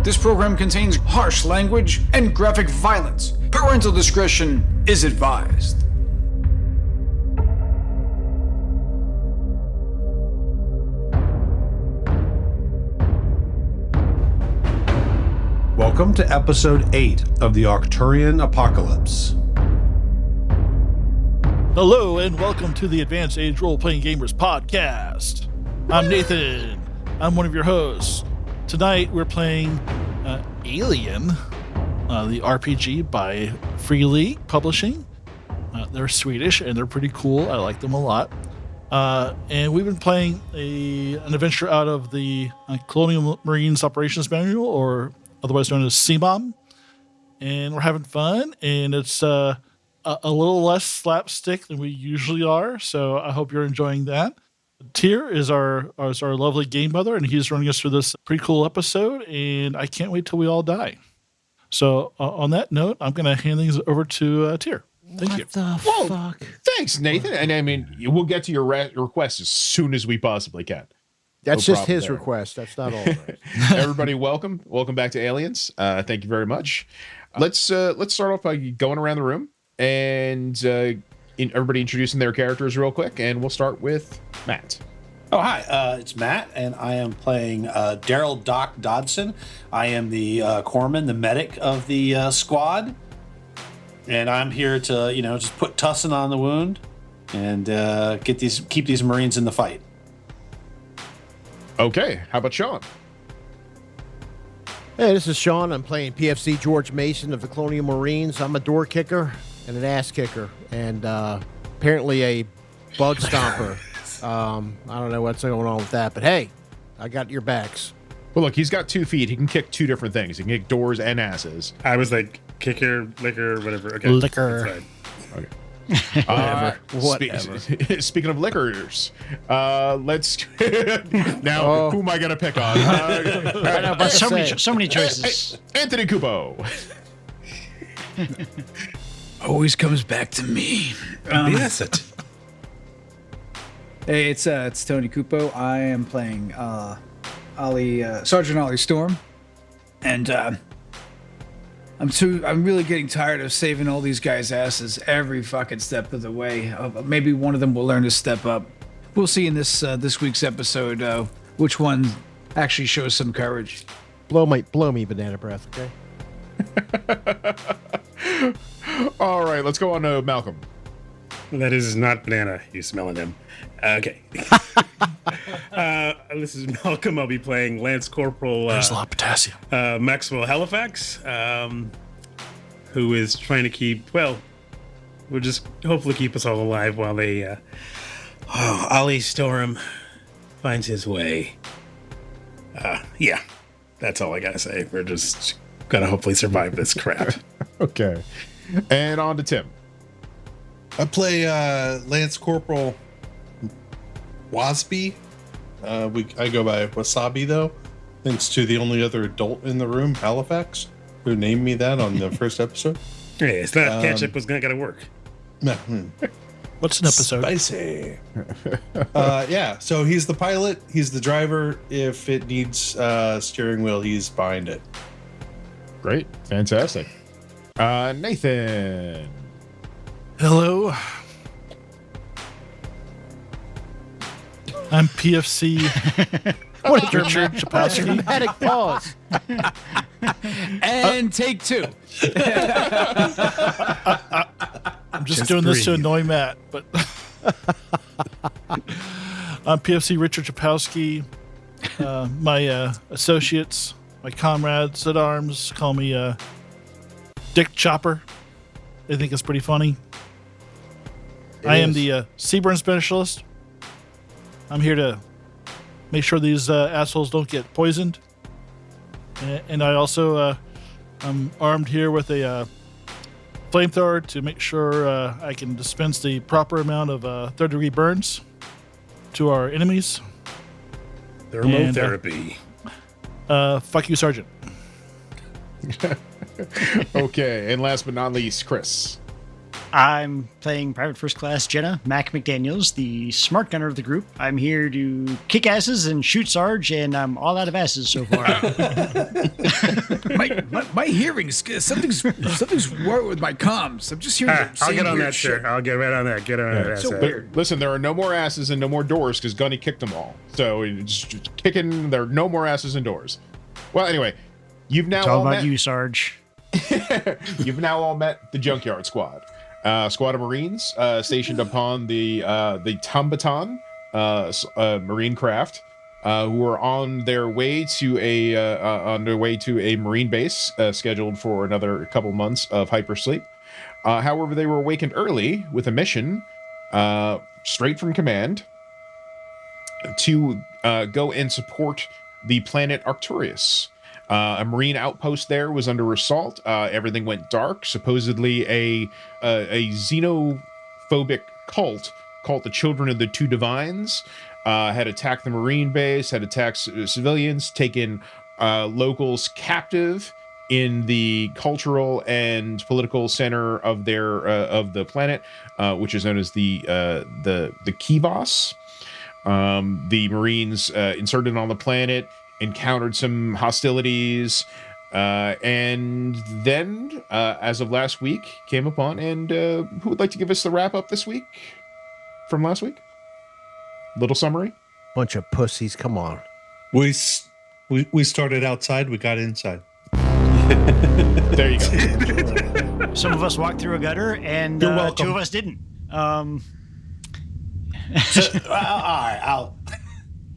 This program contains harsh language and graphic violence. Parental discretion is advised. Welcome to episode 8 of the Arcturian Apocalypse. Hello and welcome to the Advanced Age Role-Playing Gamers podcast. I'm Nathan. I'm one of your hosts. Tonight we're playing Alien, the RPG by Free League Publishing. They're Swedish and they're pretty cool. I like them a lot. And we've been playing an adventure out of the Colonial Marines Operations Manual, or otherwise known as CMOM. And we're having fun, and it's a little less slapstick than we usually are, so I hope you're enjoying that. Tyr is our lovely game mother, and he's running us through this pretty cool episode, and I can't wait till we all die. So on that note, I'm going to hand things over to Tyr. Thank you. What the fuck? Thanks, Nathan. And I mean, we'll get to your request as soon as we possibly can. That's just his request. That's not all. Everybody, welcome back to Aliens. Thank you very much. Let's start off by going around the room and everybody introducing their characters real quick, and we'll start with Matt. Oh, hi. It's Matt, and I am playing Daryl Doc Dodson. I am the corpsman, the medic of the squad, and I'm here to, just put tussin on the wound and keep these Marines in the fight. Okay, how about Sean? Hey, this is Sean. I'm playing PFC George Mason of the Colonial Marines. I'm a door kicker and an ass kicker, and apparently a bug stomper. I don't know what's going on with that, but hey, I got your backs. Well, look, he's got 2 feet. He can kick 2 different things. He can kick doors and asses. I was like, kicker, liquor, whatever. Okay. Liquor. Okay. Whatever. Speaking of liquors, let's now. Who am I gonna pick on? So many choices. Anthony Kubo. Always comes back to me. Yes, it. Hey, it's Tony Kupo. I am playing Sergeant Ollie Storm, and I'm really getting tired of saving all these guys' asses every fucking step of the way. Maybe one of them will learn to step up. We'll see in this week's episode which one actually shows some courage. Blow me banana breath, okay? All right, let's go on to Malcolm. That is not banana. You smelling him. Okay. This is Malcolm. I'll be playing Lance Corporal There's a lot of potassium. Maxwell Halifax, who is trying to keep, will just hopefully keep us all alive while they, Ollie Storm finds his way. Yeah, that's all I gotta say. We're just gonna hopefully survive this crap. Okay. And on to Tim. I play Lance Corporal Wasby. I go by Wasabi, though, thanks to the only other adult in the room, Halifax, who named me that on the first episode. Hey, it's not ketchup was gonna work. What's an episode? Spicy. Yeah, so he's the pilot, he's the driver. If it needs steering wheel, he's behind it. Great. Fantastic. Nathan. Hello. I'm PFC What a Richard Chapowski. dramatic pause. And take 2. I'm just doing this to annoy Matt, but I'm PFC Richard Chapowski. My associates, my comrades at arms call me Dick Chopper. They think it's pretty funny. I am the Seaburn Specialist. I'm here to make sure these assholes don't get poisoned. And I also I'm armed here with a flamethrower to make sure I can dispense the proper amount of third-degree burns to our enemies. Thermotherapy. Fuck you, Sergeant. Okay, and last but not least, Chris. I'm playing Private First Class Jenna, Mac McDaniels, the smart gunner of the group. I'm here to kick asses and shoot Sarge, and I'm all out of asses so far. my hearing's something's wrong with my comms. I'm just hearing. I'll get on that, sir. I'll get right on that. Get on that. So sir. weird. Listen, there are no more asses and no more doors because Gunny kicked them all. So it's just kicking. There are no more asses and doors. Well, anyway, you've now It's all all about met. you, Sarge. You've now all met the Junkyard Squad. Squad of Marines stationed upon the Tambatan marine craft, who are on their way to a marine base scheduled for another couple months of hypersleep. However, they were awakened early with a mission straight from command to go and support the planet Arcturus. A marine outpost there was under assault. Everything went dark. Supposedly a xenophobic cult called the Children of the Two Divines had attacked the marine base, had attacked civilians, taken locals captive in the cultural and political center of the planet, which is known as the Kivas. The Marines inserted on the planet, encountered some hostilities, and then, as of last week, came upon. And who would like to give us the wrap up this week from last week? Little summary. Bunch of pussies. Come on. We started outside. We got inside. There you go. Some of us walked through a gutter, and You're welcome. 2 of us didn't. All right,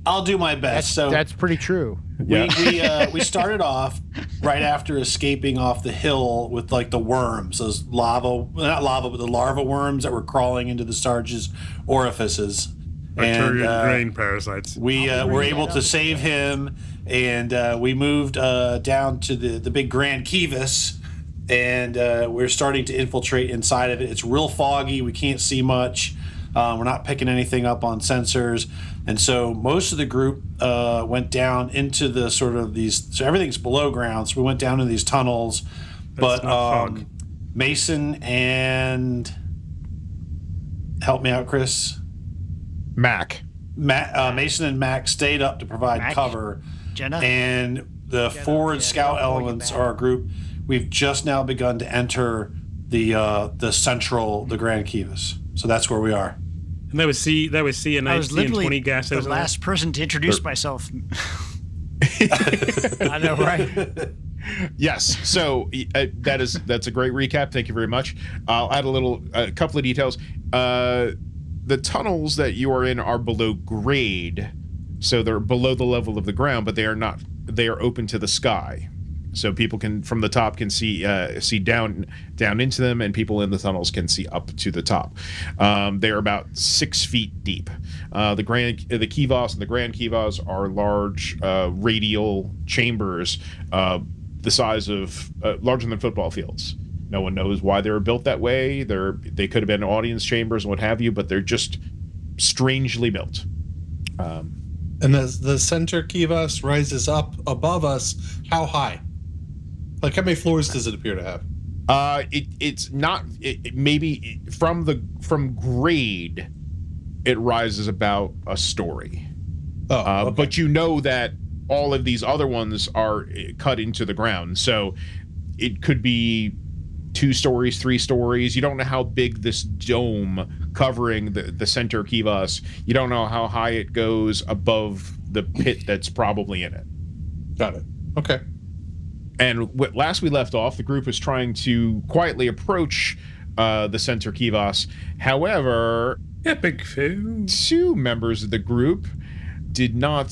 I'll do my best. That's pretty true. We started off right after escaping off the hill with like the worms, those the larva worms that were crawling into the Sarge's orifices. Arcturian grain parasites. We were able to save him, and we moved down to the big Grand Kivas, and we're starting to infiltrate inside of it. It's real foggy. We can't see much. We're not picking anything up on sensors. And so most of the group went down into the sort of these, so everything's below ground. So we went down in these tunnels. That's not fog. Mason and, help me out, Chris. Mason and Mac stayed up to provide cover. Jenna? And the forward scout elements are a group. We've just now begun to enter the Grand Kivas. So that's where we are. And that was C and I was C and 20 literally gas. the last person to introduce myself. I know, right? Yes. So that's a great recap. Thank you very much. I'll add a couple of details. The tunnels that you are in are below grade, so they're below the level of the ground, but they are not. They are open to the sky, so people can from the top can see down into them, and people in the tunnels can see up to the top. They are about 6 feet deep. The Kivas and the Grand Kivas are large radial chambers, the size of larger than football fields. No one knows why they were built that way. They could have been audience chambers and what have you, but they're just strangely built. And as the center Kivas rises up above us, how high? Like how many floors does it appear to have? It's not. Maybe from grade, it rises about a story. Okay. But you know that all of these other ones are cut into the ground, so it could be 2 stories, 3 stories. You don't know how big this dome covering the center Kivas. You don't know how high it goes above the pit that's probably in it. Got it. Okay. And last we left off, the group was trying to quietly approach the center Kivas. However, epic fail. 2 members of the group did not.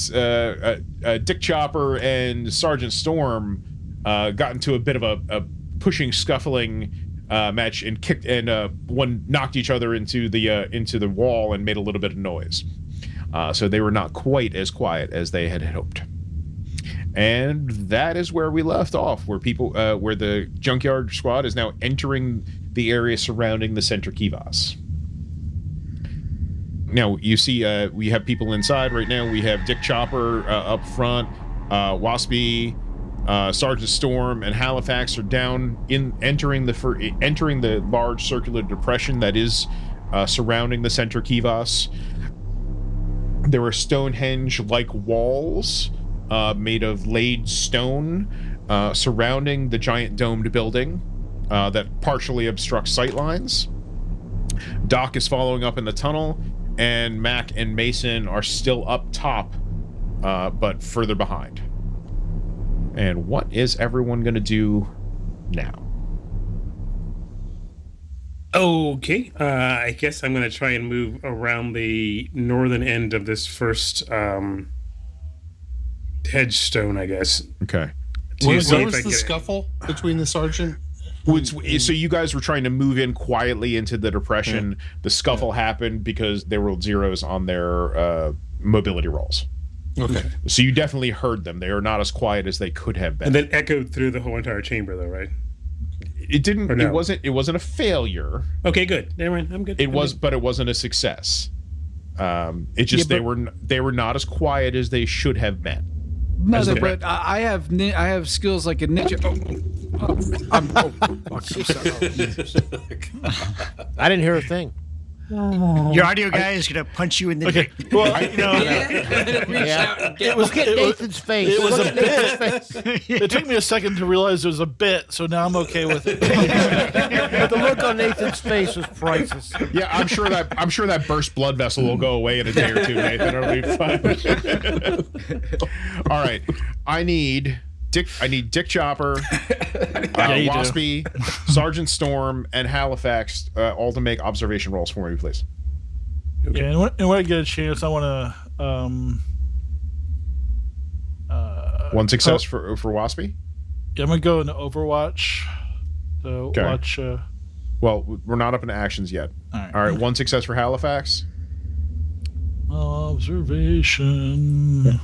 Dick Chopper and Sergeant Storm got into a bit of a pushing, scuffling match and kicked, and one knocked each other into the wall and made a little bit of noise. So they were not quite as quiet as they had hoped. And that is where we left off, where the Junkyard Squad is now entering the area surrounding the center Kivas. Now you see, we have people inside right now. We have Dick Chopper up front, Waspy, Sergeant Storm and Halifax are down entering the large circular depression that is surrounding the center Kivas. There are Stonehenge-like walls made of laid stone surrounding the giant domed building that partially obstructs sightlines. Doc is following up in the tunnel, and Mac and Mason are still up top, but further behind. And what is everyone going to do now? Okay, I guess I'm going to try and move around the northern end of this first headstone, I guess. Okay. Where See if was I the can get it. scuffle between the sergeant? So you guys were trying to move in quietly into the depression. The scuffle happened because they rolled zeros on their mobility rolls. Okay. So you definitely heard them. They are not as quiet as they could have been. And then echoed through the whole entire chamber, though, right? It didn't. Or no? It wasn't a failure. Okay, good. Never mind. I'm good. But it wasn't a success. It just they were not as quiet as they should have been. Mother, but I have skills like a ninja. I didn't hear a thing. Your audio guy is gonna punch you in the dick. Well, Look at Nathan's face. it was Look a at Nathan's face. it took me a second to realize it was a bit, so now I'm okay with it. But the look on Nathan's face was priceless. Yeah, I'm sure that burst blood vessel will go away in a day or two, Nathan. It'll be fine. All right, I need Dick Chopper, you Waspy, Sergeant Storm, and Halifax all to make observation rolls for me, please. Yeah, and when I get a chance, I want to. One success for Waspy. Yeah, I'm gonna go into Overwatch. So Okay. watch. Well, we're not up into actions yet. All right. All right, one success for Halifax. Observation.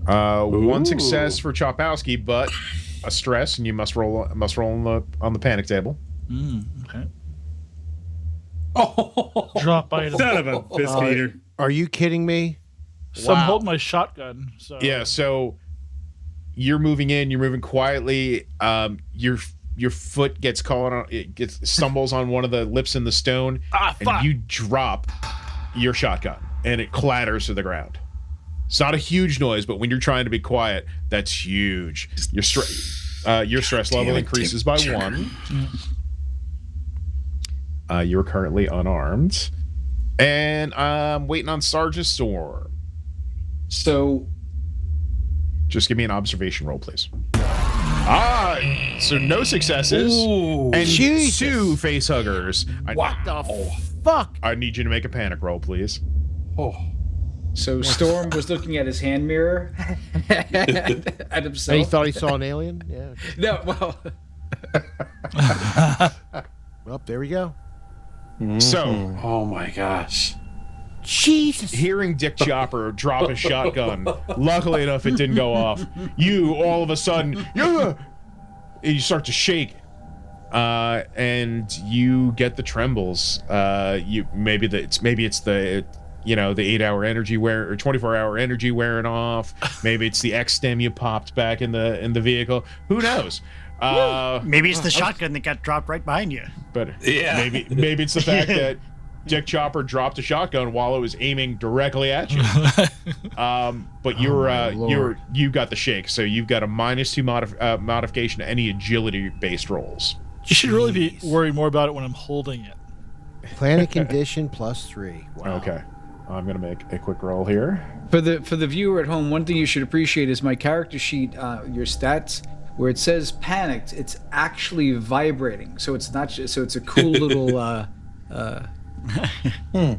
One success for Chopowski, but a stress, and you must roll on the panic table. Okay. Drop item. Son of a biscuit eater. Are you kidding me? So I'm holding my shotgun. So Yeah, so you're moving in, you're moving quietly. Your foot gets caught on, stumbles on one of the lips in the stone, and you drop your shotgun, and it clatters to the ground. It's not a huge noise, but when you're trying to be quiet, that's huge. Your stress level increases by 1. You're currently unarmed, and I'm waiting on Sergeant Storm. So, Just give me an observation roll, please. So no successes and Jesus. 2 face huggers. What the fuck? I need you to make a panic roll, please. so Storm was looking at his hand mirror at And himself. he thought he saw an alien? Yeah. No, well, Well, there we go. So, Oh my gosh. Jesus. hearing Dick Chopper drop his shotgun, luckily enough it didn't go off. You all of a sudden, you start to shake, and you get the trembles. Maybe it's the 8-hour energy or 24-hour energy wearing off. Maybe it's the X stem you popped back in the vehicle. Who knows? Maybe it's the shotgun that got dropped right behind you. But maybe it's the fact that Dick Chopper dropped a shotgun while it was aiming directly at you. But you got the shake, so you've got a -2 modification to any agility-based rolls. you should really be worried more about it when I'm holding it. Planet condition +3. Wow. Okay, I'm gonna make a quick roll here. for the viewer at home, one thing you should appreciate is my character sheet, your stats, where it says panicked. It's actually vibrating, so it's not just, so it's a cool little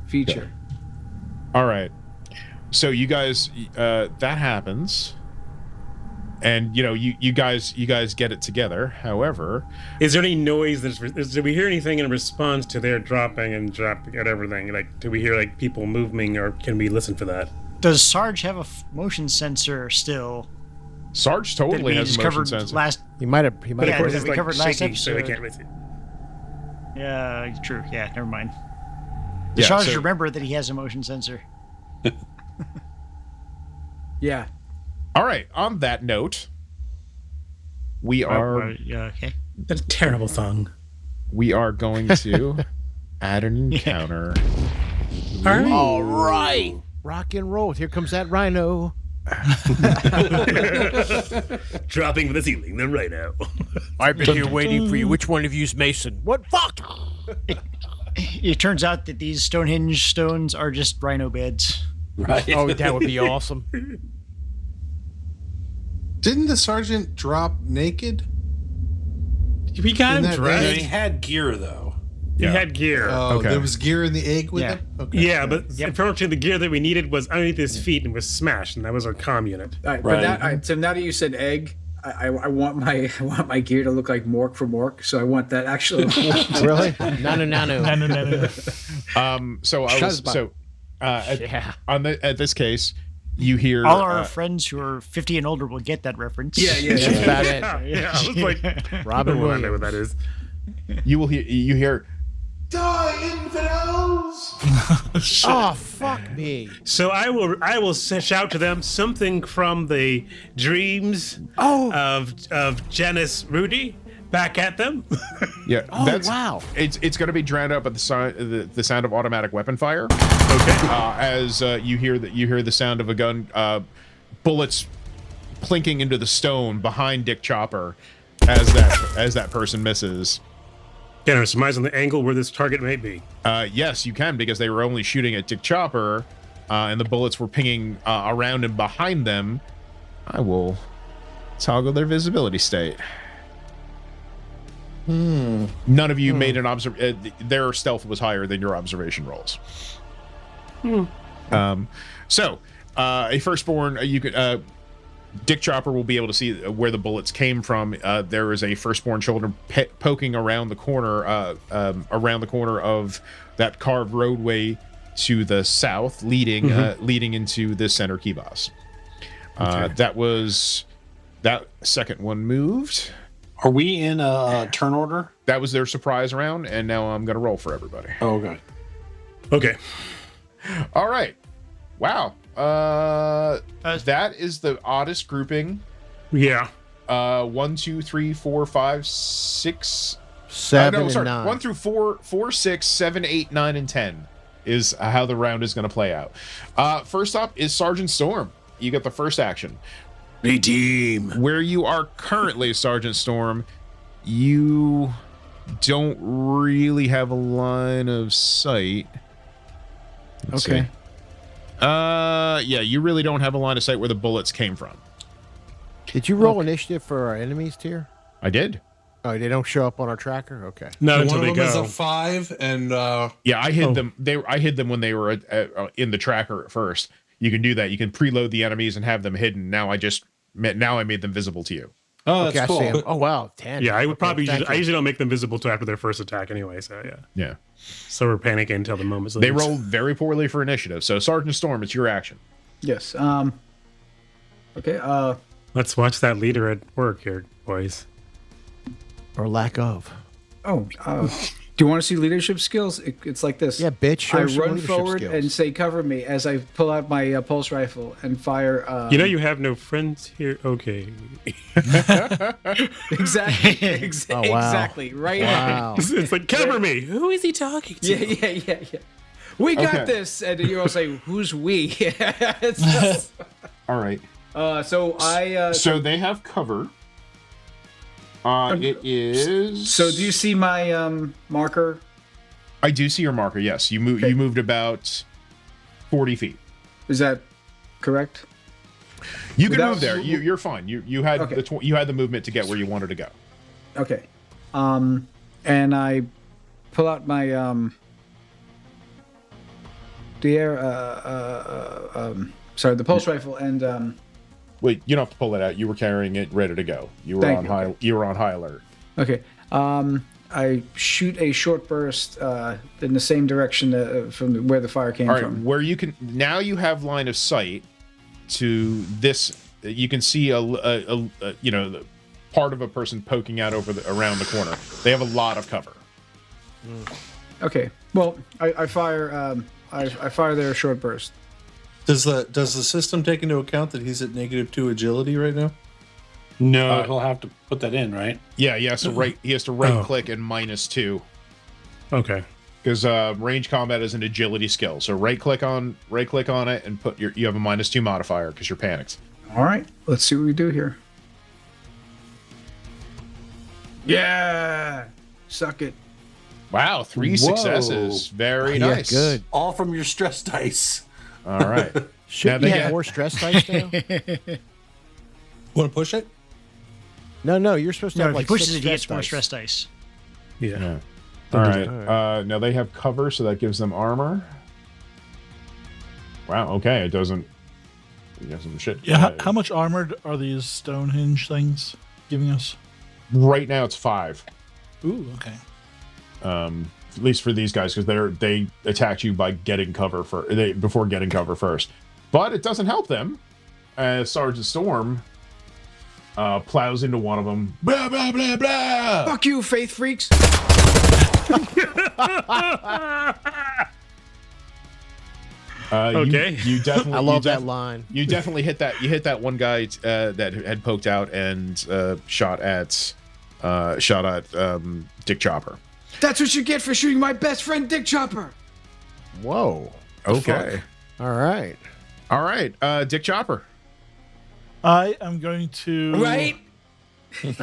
feature. All right, so you guys, that happens, and you guys get it together. However, Is there any noise did we hear anything in response to their dropping and everything? Like, do we hear like people moving, or can we listen for that? Does Sarge have a motion sensor still? Sarge That totally we has just a motion covered sensor. last. He might have. But of course, that it's we like covered last shaky, so they episode. can't listen. Yeah, true. Yeah, never mind. Yeah, Sarge, so- remember that he has a motion sensor. Yeah. All right. On that note, we are okay. That's a terrible song. we are going to add an encounter. All right. All right. Rock and roll. Here comes that rhino. Dropping from the ceiling, the rhino. I've been here waiting for you. Which one of you's Mason? What? Fuck! It turns out that these Stonehenge stones are just rhino beds. Right. Oh, that would be awesome. Didn't the sergeant drop naked? We got him Isn't that dressed. right? He had gear though. He had gear. Oh, Okay. there was gear in the egg with Yeah. him? Okay. Yeah, but apparently the gear that we needed was underneath his feet and was smashed, and that was our comm unit. All right, Right. but now, all right, so now that you said egg, I want my gear to look like Mork from Mork, so I want that actually. Really? No. So I was Shazbot. at this case, you hear All our friends who are 50 and older will get that reference. That's about it. Yeah, I was like, Robin I know what Williams. that is. you hear Oh, fuck me. So I will shout to them something from the dreams of Janice Rudy back at them. yeah. Oh, wow. It's going to be drowned out by the sound of automatic weapon fire. Okay. As you hear the sound of a gun, bullets plinking into the stone behind Dick Chopper, as that person misses. Can I surmise on the angle where this target may be? Yes, you can, because they were only shooting at Dick Chopper, and the bullets were pinging around and behind them. I will toggle their visibility state. None of you made an their stealth was higher than your observation rolls. So a firstborn, you could Dick Chopper will be able to see where the bullets came from. There is a firstborn shoulder poking around the corner of that carved roadway to the south, leading into the center Kivas. That second one moved. Are we in a turn order? That was their surprise round, and now I'm going to roll for everybody. Oh, okay. Okay. All right. Wow. That is the oddest grouping. Yeah. 1, 2, 3, 4, 5, 6, 7 and 9. 1 through 4, 6, 7, 8, 9, and 10 is how the round is going to play out. First up is Sergeant Storm. You get the first action. Redeem. Where you are currently, Sergeant Storm, you don't really have a line of sight. Let's Okay. see. Yeah, you really don't have a line of sight where the bullets came from. Did you roll initiative for our enemies tier? I did. Oh, they don't show up on our tracker? Okay. Not One until of they them is go. a 5, and Yeah, I hid them. I hid them when they were in the tracker at first. You can do that. You can preload the enemies and have them hidden. Now I made them visible to you. Oh, Okay, that's I see 'em. cool. Oh, wow. 10. Yeah, I would Okay, probably. thank I you. usually don't make them visible till after their first attack anyway. So yeah. Yeah. So we're panicking until the moment. They rolled very poorly for initiative. So Sergeant Storm, it's your action. Yes. Okay. Let's watch that leader at work here, boys. Or lack of. Do you want to see leadership skills? It's like this. Yeah, bitch. Show I us some run leadership forward skills. and say, "Cover me," as I pull out my pulse rifle and fire. You know you have no friends here. Okay. Exactly. Oh, wow. Exactly. Right now. Wow. It's like cover me. Who is he talking to? Yeah. We got Okay. this, and you all say, "Who's we?" It's- All right. so I. So they have cover. It is. So do you see my marker? I do see your marker. Yes, you moved. Okay. You moved about 40 feet. Is that correct? You can Without- move there. You're fine. You had Okay. you had the movement to get where you wanted to go. Okay. And I pull out my the pulse rifle and Wait, you don't have to pull it out. You were carrying it, ready to go. You were Thank on you. high. You were on high alert. okay. I shoot a short burst in the same direction from where the fire came All right, from. where you can now you have line of sight to this. You can see a the part of a person poking out around the corner. They have a lot of cover. Okay. Well, I fire. I fire their short burst. Does the system take into account that he's at -2 agility right now? No, he'll have to put that in, right? Yeah, he has to right click and -2 Okay. because range combat is an agility skill. So right click on it and you have a -2 modifier because you're panicked. All right, let's see what we do here. Yeah, suck it. Wow, 3 Whoa. successes. Very nice. Good. All from your stress dice. All right. Should Now you they have get- more stress dice now? Want to push it? No, you're supposed to No, have if like he pushes 6 it, he gets stress more dice. stress dice. Yeah. All right. Now they have cover, so that gives them armor. Wow. Okay. It doesn't. It doesn't shit. Yeah, how much armored are these Stonehenge things giving us? Right now it's 5. Ooh, okay. At least for these guys, because they attack you by getting cover before getting cover first. But it doesn't help them. As Sergeant Storm plows into one of them. Blah blah blah blah. Fuck you, faith freaks. Okay. You definitely. I love that line. You definitely hit that. You hit that one guy that had poked out and shot at Dick Chopper. That's what you get for shooting my best friend, Dick Chopper. Whoa. Okay. All right. All right. Dick Chopper. I am going to. Right? Dick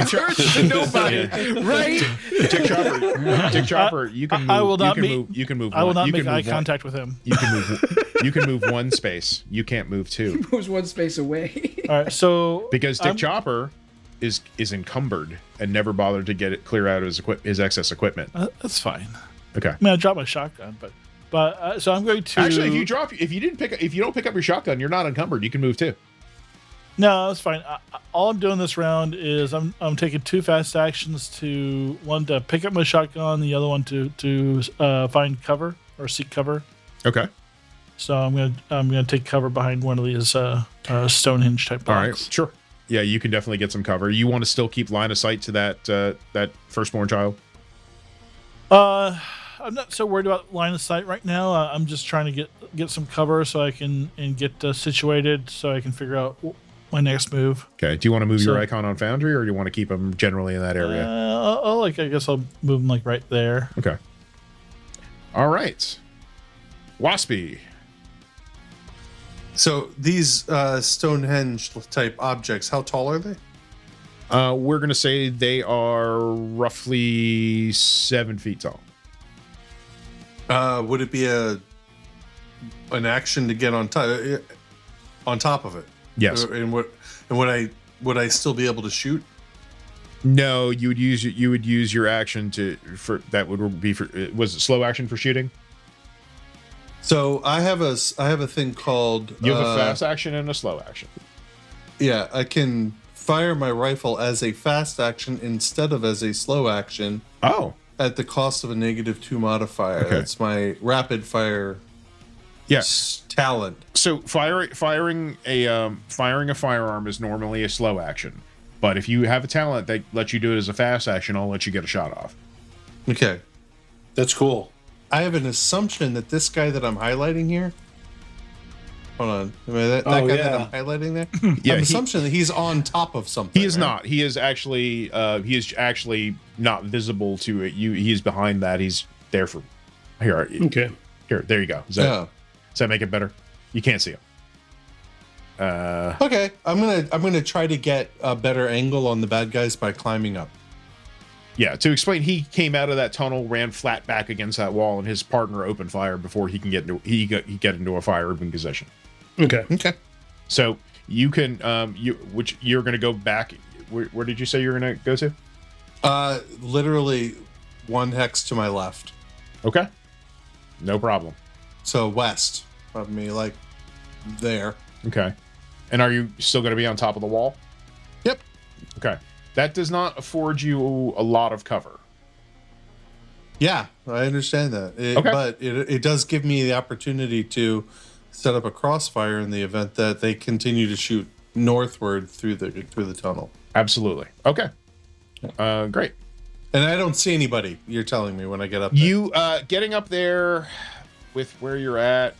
Chopper. Nobody. Right? Dick Chopper. Dick Chopper. You can move. I will not You can move. I will not you make can eye move one- contact with him. You can move. You can move 1 space. You can't move 2 Moves one space away. All right, so because Dick Chopper is encumbered and never bothered to get it clear out of his excess equipment. that's fine. Okay. I mean, I dropped my shotgun, but so I'm going to Actually, if you don't pick up your shotgun, you're not encumbered. You can move 2. No, that's fine. All I'm doing this round is I'm taking 2 fast actions one to pick up my shotgun, the other one to find cover or seek cover. Okay. So I'm gonna take cover behind one of these Stonehenge type All blocks. right. Sure. Yeah, you can definitely get some cover. You want to still keep line of sight to that firstborn child? I'm not so worried about line of sight right now. I'm just trying to get some cover so I can get situated so I can figure out my next move. Okay. Do you want to move your So- icon on Foundry, or do you want to keep them generally in that area? I guess I'll move them like right there. Okay. All right. Waspy. So these Stonehenge type objects, how tall are they? We're gonna say they are roughly 7 feet tall. Would it be an action to get on top of it? Yes. And would I still be able to shoot? No, you would use your action was it slow action for shooting? So I have a thing called. You have a fast action and a slow action. Yeah, I can fire my rifle as a fast action instead of as a slow action Oh. at the cost of a -2 modifier. Okay. That's my rapid fire Yes. talent. So firing a firearm is normally a slow action, but if you have a talent that lets you do it as a fast action, I'll let you get a shot off. Okay. That's cool. I have an assumption that this guy that I'm highlighting here. Hold on. That Oh, guy yeah. that I'm highlighting there? Yeah, I have an he- assumption that he's on top of something. He is right? not. He is actually not visible to it. He is behind that. He's there for here. Okay. Here, there you go. Yeah. Does that make it better? You can't see him. Okay. I'm gonna try to get a better angle on the bad guys by climbing up. Yeah, to explain, he came out of that tunnel, ran flat back against that wall, and his partner opened fire before he can get into a fire open position. Okay. Okay. So you can you're going to go back. Where did you say you're going to go to? Literally 1 hex to my left. Okay, no problem. So west of me, like there. Okay, and are you still going to be on top of the wall? Yep. Okay, that does not afford you a lot of cover. Yeah, I understand that. Okay. But it does give me the opportunity to set up a crossfire in the event that they continue to shoot northward through the tunnel. Absolutely. Okay. Great. And I don't see anybody, you're telling me, when I get up there. You getting up there with where you're at.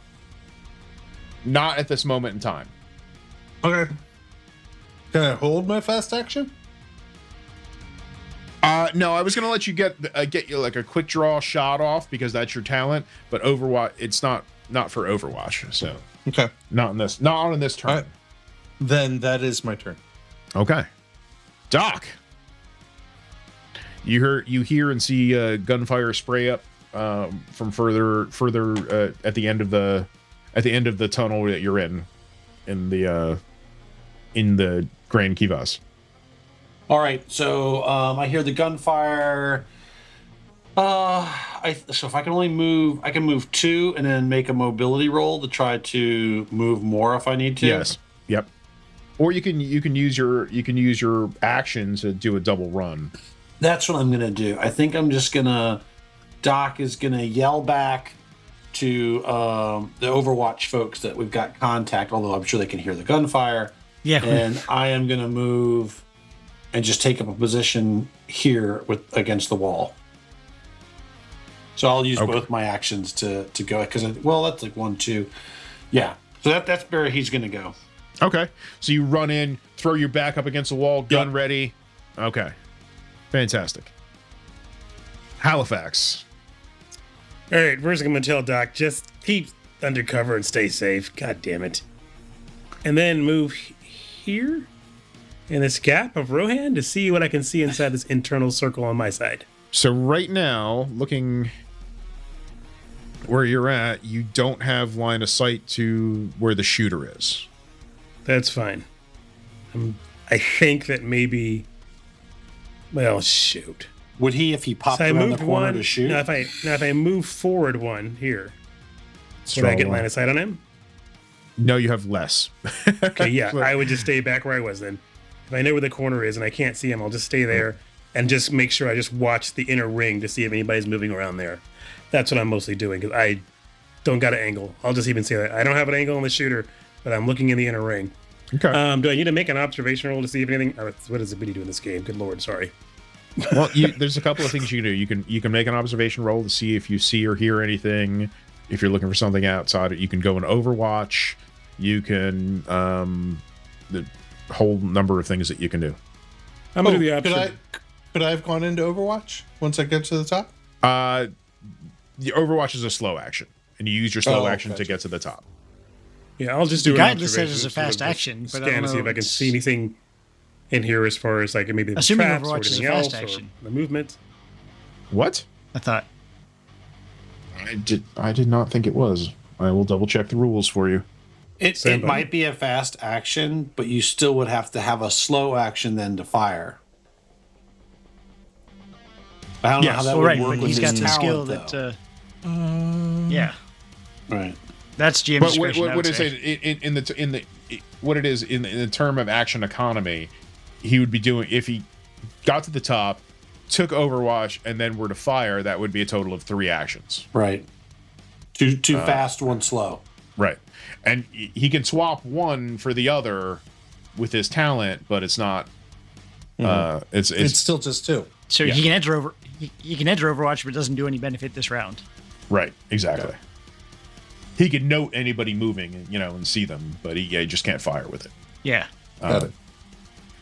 Not at this moment in time. Okay. Can I hold my fast action? No, I was gonna let you get you like a quick draw shot off because that's your talent, but Overwatch, it's not for Overwatch, so Okay. not on this turn. All right. Then that is my turn. Okay, Doc, you hear and see gunfire spray up from further at the end of the tunnel that you're in the Grand Kivas. All right, so I hear the gunfire. So if I can only move, I can move 2 and then make a mobility roll to try to move more if I need to. Yes. Yep. Or you can use your action to do a double run. That's what I'm gonna do. I think I'm just gonna. Doc is gonna yell back to the Overwatch folks that we've got contact. Although I'm sure they can hear the gunfire. Yeah. And I am gonna move and just take up a position here against the wall. So I'll use both my actions to go because that's like 1, 2, yeah. So that's where he's gonna go. Okay, so you run in, throw your back up against the wall, gun ready. Okay, fantastic. Halifax. All right, first I'm gonna tell Doc, just keep undercover and stay safe. God damn it. And then move here in this gap of Rohan to see what I can see inside this internal circle on my side. So right now, looking where you're at, you don't have line of sight to where the shooter is. That's fine. I think that maybe. Well, shoot. Would he, if he popped So I around the moved corner one. to shoot? Now, if I move forward one here, would I get line of sight on him? No, you have less. Okay, yeah, I would just stay back where I was then. If I know where the corner is and I can't see him, I'll just stay there and just make sure I just watch the inner ring to see if anybody's moving around there. That's what I'm mostly doing because I don't got an angle. I'll just even say that. I don't have an angle on the shooter, but I'm looking in the inner ring. Okay. Do I need to make an observation roll to see if anything? Or what does Biddy do in this game? Good lord, sorry. Well, there's a couple of things you can do. You can make an observation roll to see if you see or hear anything. If you're looking for something outside, you can go in Overwatch. You can the whole number of things that you can do. I'm gonna do the option. Could I have gone into Overwatch once I get to the top? The Overwatch is a slow action, and you use your slow action gotcha. to get to the top. Yeah, I'll just do The an guide listed observation. as a fast sort of action, but I scan don't to see know if I can it's- see anything in here as far as like maybe the Assuming traps or Overwatch is a anything fast else action. or the movement. What? I thought. I did not think it was. I will double check the rules for you. It might be a fast action, but you still would have to have a slow action then to fire. I don't know how that Well, would right, work but with he's got his the skill talent, that. though. Yeah, Right. that's GM But discretion. I what would is say. it in the term of action economy? He would be doing if he got to the top, took Overwatch, and then were to fire. That would be a total of 3 actions. Right. Two fast, one slow. Right, and he can swap one for the other with his talent, but it's not. It's still just 2. So he can enter over. He can enter Overwatch, but it doesn't do any benefit this round. Right, exactly. He can note anybody moving, and see them, but he just can't fire with it. Yeah. Got it.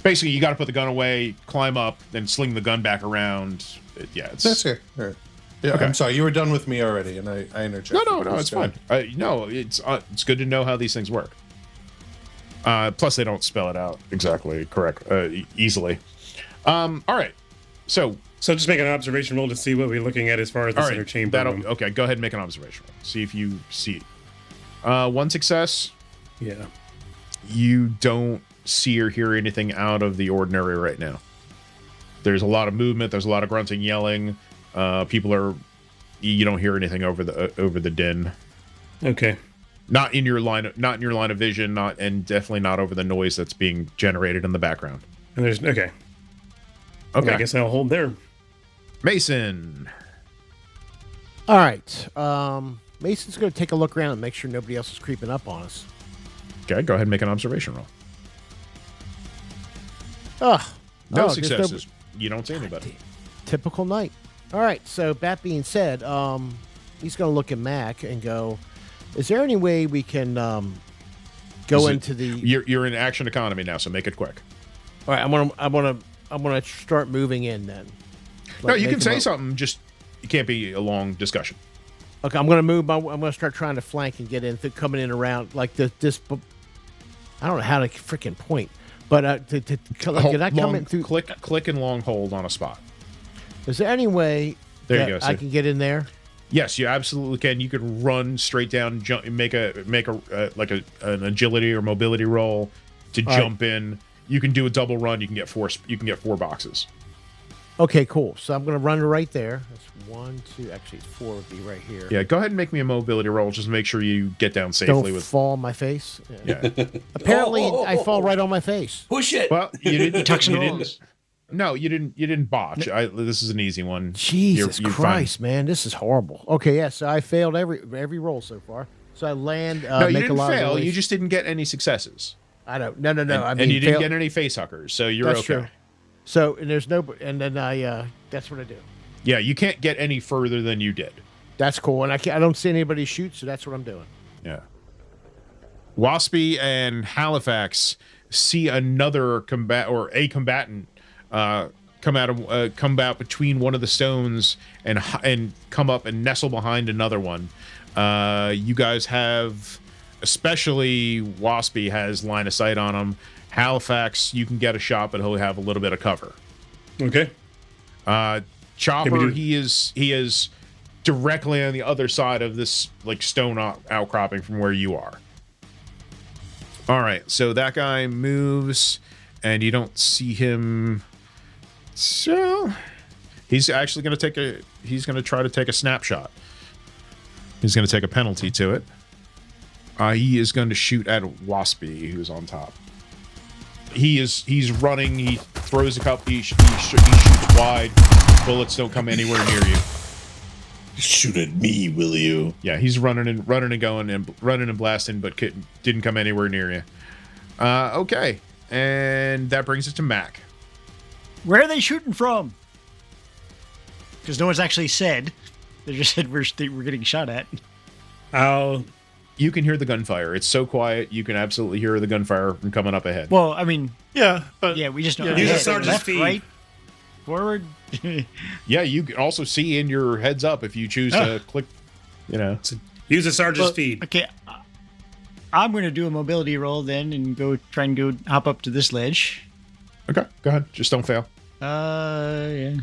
Basically, you got to put the gun away, climb up, then sling the gun back around. That's fair. All right. Yeah, Okay. I'm sorry. You were done with me already, and I interjected. No, it's fine. It's good to know how these things work. Plus, they don't spell it out exactly correct easily. All right, so just make an observation roll to see what we're looking at as far as the all center right, chamber room. okay. Go ahead and make an observation roll. See if you see it. 1 success. Yeah. You don't see or hear anything out of the ordinary right now. There's a lot of movement. There's a lot of grunting, yelling. You don't hear anything over the din. Okay. Not in your line of vision. And definitely not over the noise that's being generated in the background. And there's okay. Okay. I guess I'll hold there. Mason. All right. Mason's going to take a look around and make sure nobody else is creeping up on us. Okay, go ahead and make an observation roll. Oh, No there's successes. You don't see anybody. Typical night. All right. So that being said, he's going to look at Mac and go, "Is there any way we can go into the. You're in action economy now, so make it quick. All right, I'm gonna start moving in then. No, you can say something. Just it can't be a long discussion. Okay, I'm gonna move. I'm gonna start trying to flank and get in, coming in around like this. I don't know how to freaking point, but can I come in through? Click and long hold on a spot. Is there any way there that you go, I can get in there? Yes, you absolutely can. You could run straight down, jump, make an agility or mobility roll to jump in. You can do a double run. You can get four boxes. Okay, cool. So I'm gonna run right there. That's 1, 2. Actually, 4 would be right here. Yeah, go ahead and make me a mobility roll. Just make sure you get down safely. Don't fall on my face. Yeah. Apparently, I fall right on my face. Push it. Well, you didn't. Tucks and you rolls. didn't. No, you didn't botch. This is an easy one. Jesus You're Christ, man, this is horrible. Okay, yeah, so I failed every roll so far. So I land. No, you make didn't a lot fail. Of You just didn't get any successes. I don't. No. I mean, and you didn't get any face huckers, so you're that's okay. true. So and there's no. And then that's what I do. Yeah, you can't get any further than you did. That's cool, and I don't see anybody shoot, so that's what I'm doing. Yeah. Waspy and Halifax see another combatant come out between one of the stones and come up and nestle behind another one. You guys have, especially Waspy has line of sight on him. Halifax, you can get a shot, but he'll have a little bit of cover. Okay. Chopper, he is directly on the other side of this like stone outcropping from where you are. All right, so that guy moves, and you don't see him. So he's actually going to he's going to try to take a snapshot. He's going to take a penalty to it. He is going to shoot at Waspy, who's on top. He's running. He throws a couple. He shoots wide. Bullets don't come anywhere near you. Shoot at me, will you? Yeah, he's running and going and running and blasting, but didn't come anywhere near you. Okay, and that brings us to Mac. Where are they shooting from? Because no one's actually said. They just said we're getting shot at. You can hear the gunfire. It's so quiet, you can absolutely hear the gunfire from coming up ahead. Well, I mean, Yeah, but yeah, we just know. Use ahead, a sergeant's left, feed. right, forward. Yeah, you can also see in your heads up if you choose to click, Use a sergeant's feed. Okay, I'm going to do a mobility roll then and try and go hop up to this ledge. Okay, go ahead. Just don't fail. Yeah.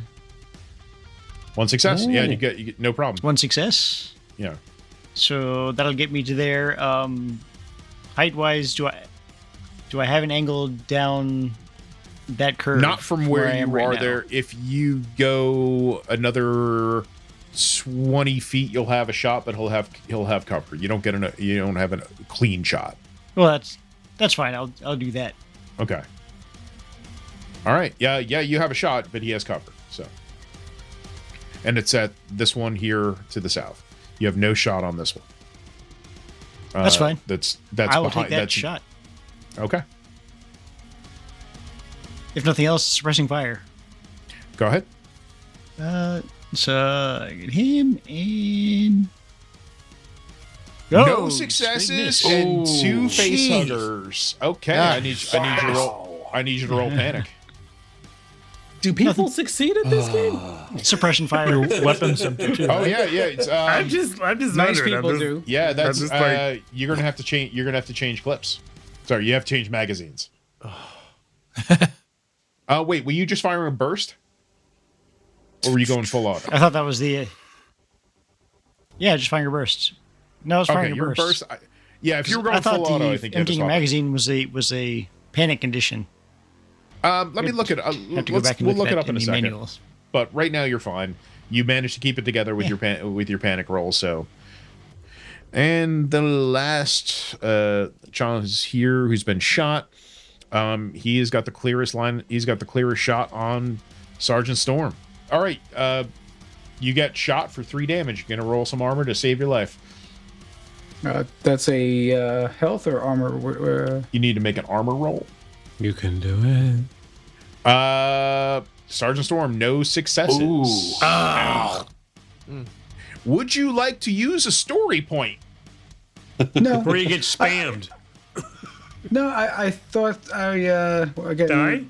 One success. Yeah, you get no problem. One success. Yeah. So that'll get me to there. Height-wise, do I have an angle down that curve? Not from where I am you right are now? there. If you go another 20 feet, you'll have a shot, but he'll have cover. You don't have a clean shot. Well, that's fine. I'll do that. Okay. All right. Yeah, you have a shot, but he has cover. So, and it's at this one here to the south. You have no shot on this one. That's fine. That's I will behind take that shot. Okay. If nothing else, suppressing fire. Go ahead. So I get him and No successes and 2 face Jeez. huggers. Okay, I need you to roll. I need you to roll panic. Do people succeed at this game? suppression fire. your weapons empty too. Oh yeah. It's, I'm just Nice wondering. people do. yeah. That's just like- you're gonna have to change. You're gonna have to change clips. Sorry, you have to change magazines. Wait, were you just firing a burst, or were you going full auto? I thought that was the. Yeah, just firing a burst. No, it's firing Okay, a your burst. burst. Yeah, if you were I going thought full auto, I think you had to emptying a stop. magazine was a panic condition. Let me look at. Have to go back and We'll look look it at up that in a the second. manuals. But right now you're fine. You managed to keep it together with your panic roll. So, and the last John is here, who's been shot. He has got the clearest line. He's got the clearest shot on Sergeant Storm. All right, you get shot for 3 damage. You're gonna roll some armor to save your life. That's a health or armor. You need to make an armor roll. You can do it. Sergeant Storm, no successes. Would you like to use a story point? No. Where you get spammed. No, I thought again. Die?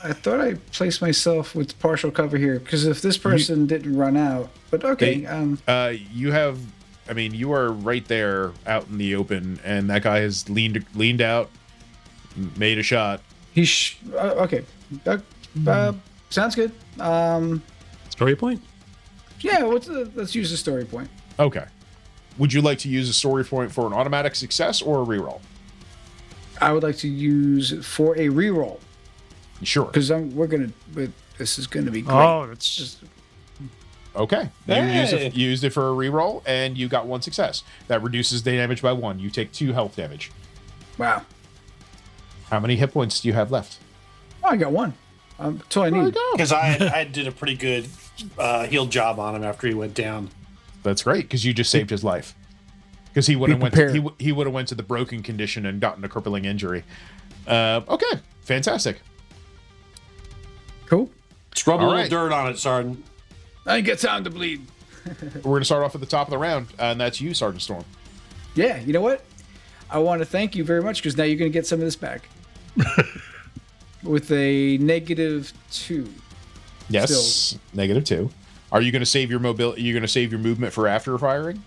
I thought I placed myself with partial cover here because if this person didn't run out, but okay. You have, I mean, you are right there out in the open, and that guy has leaned out, made a shot. He's okay. Sounds good. Story point? Yeah, let's use the story point. Okay. Would you like to use a story point for an automatic success or a reroll? I would like to use it for a reroll Sure. because this is gonna be great. Oh, it's Okay. Hey! You used it for a reroll, and you got 1 success. That reduces the damage by 1. You take 2 health damage. Wow. How many hit points do you have left? Oh, I got 1. That's all I need. Because I did a pretty good heal job on him after he went down. That's great, because you just saved his life. Because he would have prepared. he would have went to the broken condition and gotten a crippling injury. Okay, fantastic. Cool. Just rub a All little right. dirt on it, Sergeant. I ain't got time to bleed. We're going to start off at the top of the round, and that's you, Sergeant Storm. Yeah, you know what? I want to thank you very much because now you're going to get some of this back. With a -2. Yes, -2. Are you going to save your mobility? You're going to save your movement for after firing?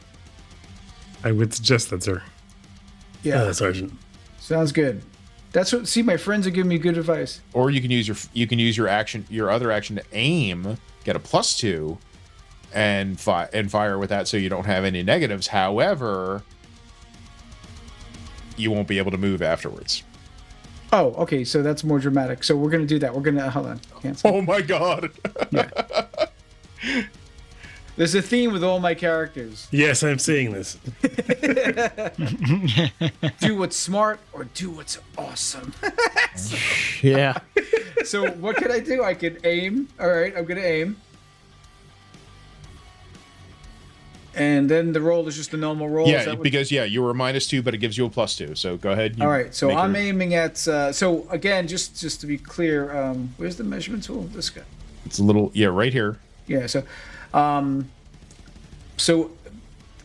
I would suggest that, sir. Yeah, Sergeant. sounds good. That's what. See, my friends are giving me good advice. Or you can use your other action to aim, get a +2, and fire with that, so you don't have any negatives. However, you won't be able to move afterwards. Oh, okay. So that's more dramatic. So we're gonna do that. We're gonna hold on. Cancel. Oh my god! There's a theme with all my characters. Yes, I'm seeing this. Do what's smart or do what's awesome. Yeah. So what can I do? I can aim. All right, I'm gonna aim. And then the roll is just a normal roll. Is Yeah, that what- because you were a -2, but it gives you a +2. So go ahead. All right, so make I'm your- aiming at. So again, just to be clear, where's the measurement tool? This guy. It's a little right here. Yeah. So,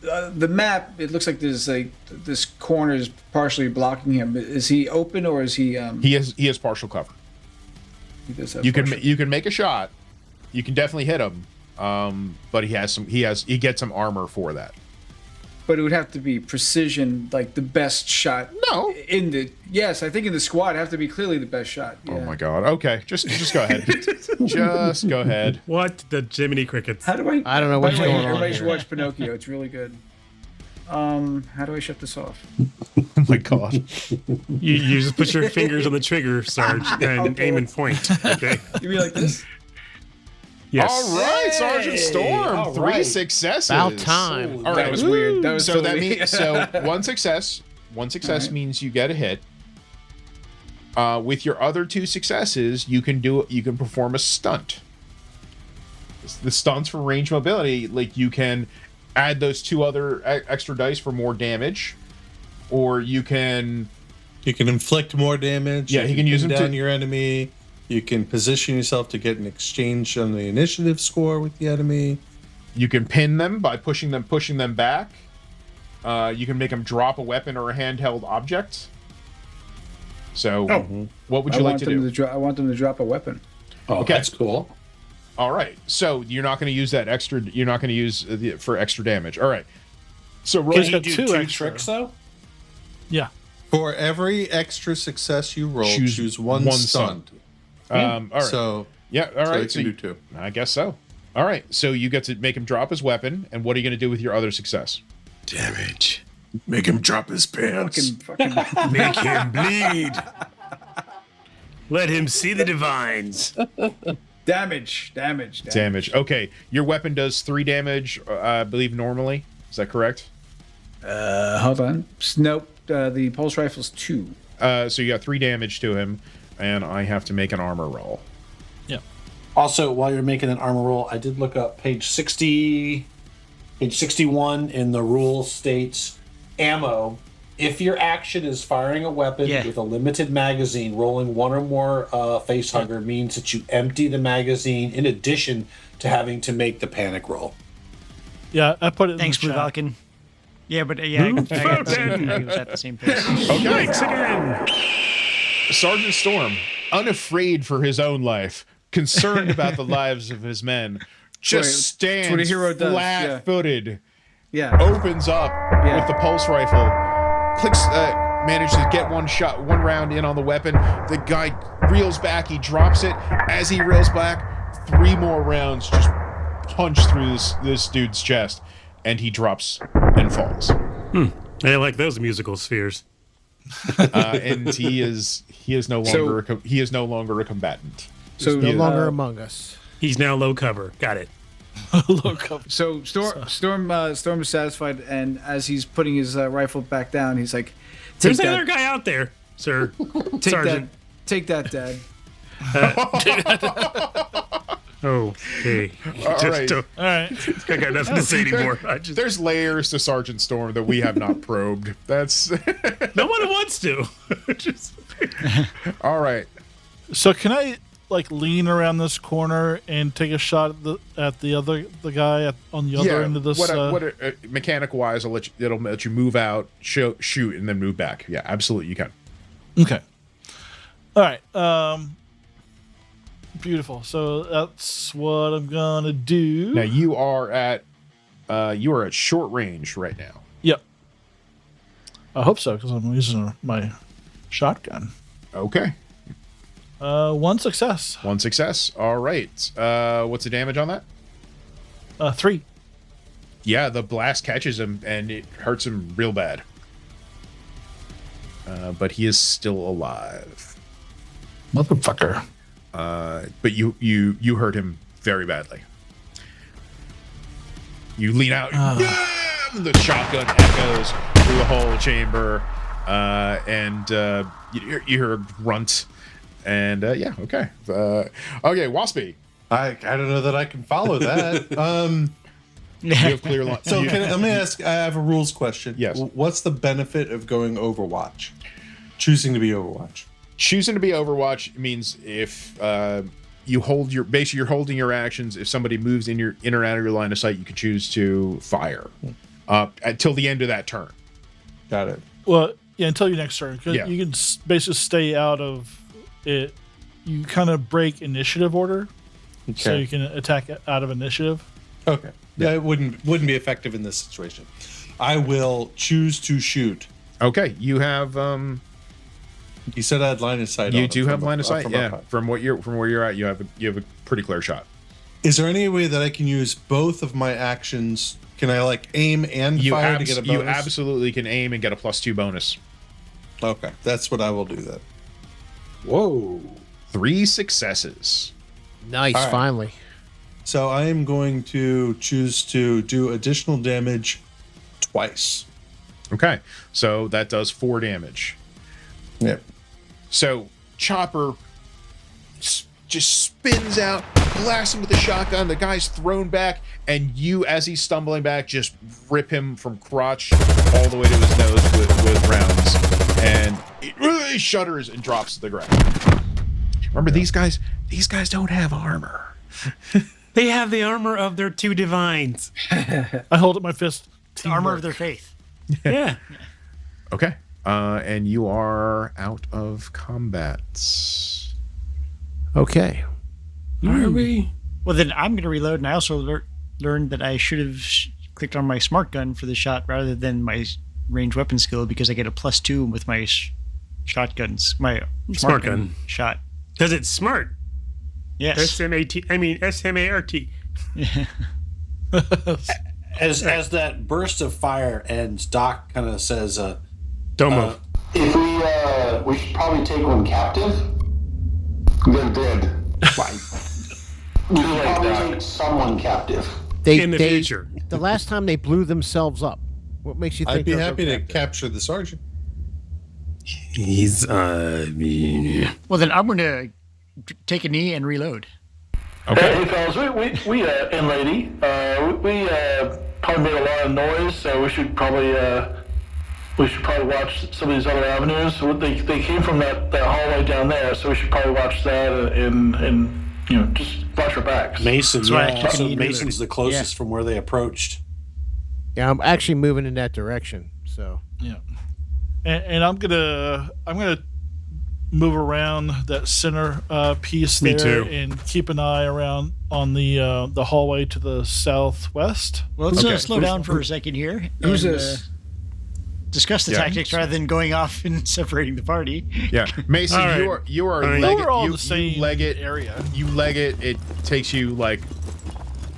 the map. It looks like there's like this corner is partially blocking him. Is he open or is he? He has partial cover. He does have You partial- can make a shot. You can definitely hit him. But he gets some armor for that. But it would have to be precision, like the best shot. No. Yes, I think in the squad it'd have to be clearly the best shot. Yeah. Oh my god. Okay, just go ahead. Just go ahead. What the Jiminy Crickets? How do I? I don't know by what's the way, going on everybody should here. watch Pinocchio. It's really good. How do I shut this off? Oh my god. You just put your fingers on the trigger, Sarge, and Okay. aim and point. Okay. You mean like this? Yes. All right, Sergeant Storm, All 3 right. successes. About time. All right. That was weird. That was So that totally- means one success. One success Alright. means you get a hit. With your other 2 successes, you can perform a stunt. The stunts for range mobility, like you can add those 2 other extra dice for more damage, or you can inflict more damage. Yeah, you he can use pin them to- down your enemy. You can position yourself to get an exchange on the initiative score with the enemy. You can pin them by pushing them back. You can make them drop a weapon or a handheld object. So, what would you like to do? I want them to drop a weapon. Oh, Okay. that's cool. All right. So you're not going to use that extra. You're not going to use for extra damage. All right. So roll. He's Can you got do 2 2 extra. tricks though? Yeah. For every extra success you roll, choose one stunt. All right. So yeah. All so right. you can do 2. I guess so. All right. So you get to make him drop his weapon, and what are you going to do with your other success? Damage. Make him drop his pants. Fucking Make him bleed. Let him see the divines. damage. Damage. Okay. Your weapon does 3 damage, I believe, normally. Is that correct? Hold on. Nope. The pulse rifle's 2. So you got 3 damage to him, and I have to make an armor roll. Yeah. Also, while you're making an armor roll, I did look up page 61 in the rule states ammo. If your action is firing a weapon Yeah. with a limited magazine, rolling 1 or more face hugger means that you empty the magazine in addition to having to make the panic roll. Yeah, I put it Thanks, in Blue the chat. Falcon. Yeah, but I got the same thing. He was at the same place. Okay. Yikes again. Sergeant Storm, unafraid for his own life, concerned about the lives of his men, just That's what a stands hero does, flat-footed, Yeah. opens up with the pulse rifle, manages to get one round in on the weapon. The guy reels back, he drops it. As he reels back, 3 more rounds just punch through this dude's chest, and he drops and falls. I like those musical spheres. And he is no longer a combatant. So No longer among us. He's now low cover. Got it. So Storm is satisfied, and as he's putting his rifle back down, he's like, There's another guy out there, sir. Sergeant. Take that, Dad. Okay. All right. All right. I got nothing to say anymore. There's layers to Sergeant Storm that we have not probed. That's No one wants to. all right. So can I lean around this corner and take a shot at the guy on the other end of this? Mechanic wise, it'll let you move out, shoot, and then move back. Yeah, absolutely, you can. Okay. All right. Beautiful. So that's what I'm gonna do. Now you are at short range right now. Yep. I hope so, because I'm using my shotgun. Okay. 1 success. 1 success. All right. What's the damage on that? 3. Yeah, the blast catches him and it hurts him real bad. But he is still alive. Motherfucker. But you hurt him very badly. You lean out, the shotgun echoes through the whole chamber, and you hear a grunt, and okay. Okay, Waspy. I don't know that I can follow that. You have clear line. So let me ask, I have a rules question. Yes. What's the benefit of going Overwatch? Choosing to be Overwatch. Choosing to be Overwatch means if you hold you're holding your actions. If somebody moves in or out of your line of sight, you can choose to fire until the end of that turn. Got it. Well, yeah, until your next turn. 'Cause Yeah. you can basically stay out of it. You kind of break initiative order, so you can attack out of initiative. Okay. Yeah, it wouldn't be effective in this situation. I will choose to shoot. Okay, you have You said I had line of sight. you do have line of sight. Yeah, from where you're at, you have a pretty clear shot. Is there any way that I can use both of my actions? Can I aim and fire to get a bonus? You absolutely can aim and get a +2 bonus. Okay, that's what I will do then. Whoa. 3 successes. Nice, right. finally. So I am going to choose to do additional damage twice. Okay, so that does 4 damage. Yep. So Chopper just spins out, blasts him with the shotgun. The guy's thrown back, and you, as he's stumbling back, just rip him from crotch all the way to his nose with rounds, and he really shudders and drops to the ground. Remember, these guys don't have armor. They have the armor of their 2 divines. I hold up my fist. The armor of their faith. Yeah. Okay. And you are out of combat. Okay. Are we? Well, then I'm going to reload, and I also learned that I should have clicked on my smart gun for the shot rather than my ranged weapon skill, because I get a +2 with my shotguns, my smart gun shot. Because it's smart. Yes. SMART. As that burst of fire ends, Doc kind of says, Don't move. If we should probably take one captive. They're dead. We should probably take someone captive. In the future. The last time they blew themselves up. What makes you think I'd be they'll happy go to captive? capture the sergeant. He's Well, then I'm going to take a knee and reload. Okay. Hey fellas, we and lady, we probably made a lot of noise, so we should probably watch some of these other avenues. They came from that hallway down there, so we should probably watch that and just watch our backs. Mason. That's right, Yeah, keep so it Mason's the closest Yeah. from where they approached. Yeah, I'm actually moving in that direction. So Yeah. And I'm gonna move around that center piece Me there too. and keep an eye around on the hallway to the southwest. Well, let's Okay. slow down for a second here. Who's and, this? Discuss the Yeah. tactics rather than going off and separating the party. Yeah, Mason, All right. you are All right. leg We're all it. in the same You leg it. area. You leg it. It takes you like,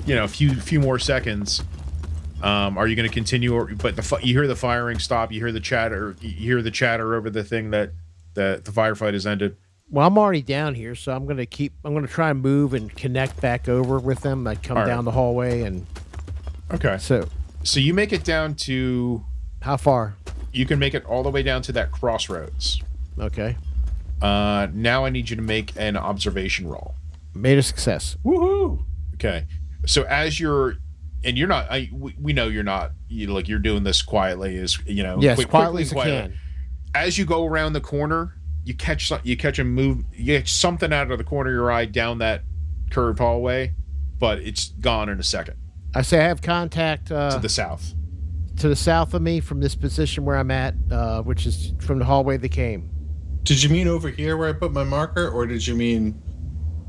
a few more seconds. Are you going to continue? But you hear the firing stop. You hear the chatter. You hear the chatter over the thing that the firefight has ended. well, I'm already down here, so I'm gonna try and move and connect back over with them. I come All right. down the hallway, and Okay. so So you make it down to. how far? You can make it all the way down to that crossroads. Okay, Now I need you to make an observation roll. made a success. Woohoo! Okay. So as you're, and you're not, we know you're not, you're doing this quietly, Yes, quickly quietly and as I can. As you go around the corner, you catch something out of the corner of your eye down that curved hallway, but it's gone in a second I say I have contact to the south. to the south of me from this position where I'm at, which is from the hallway they came. Did you mean over here where I put my marker, or did you mean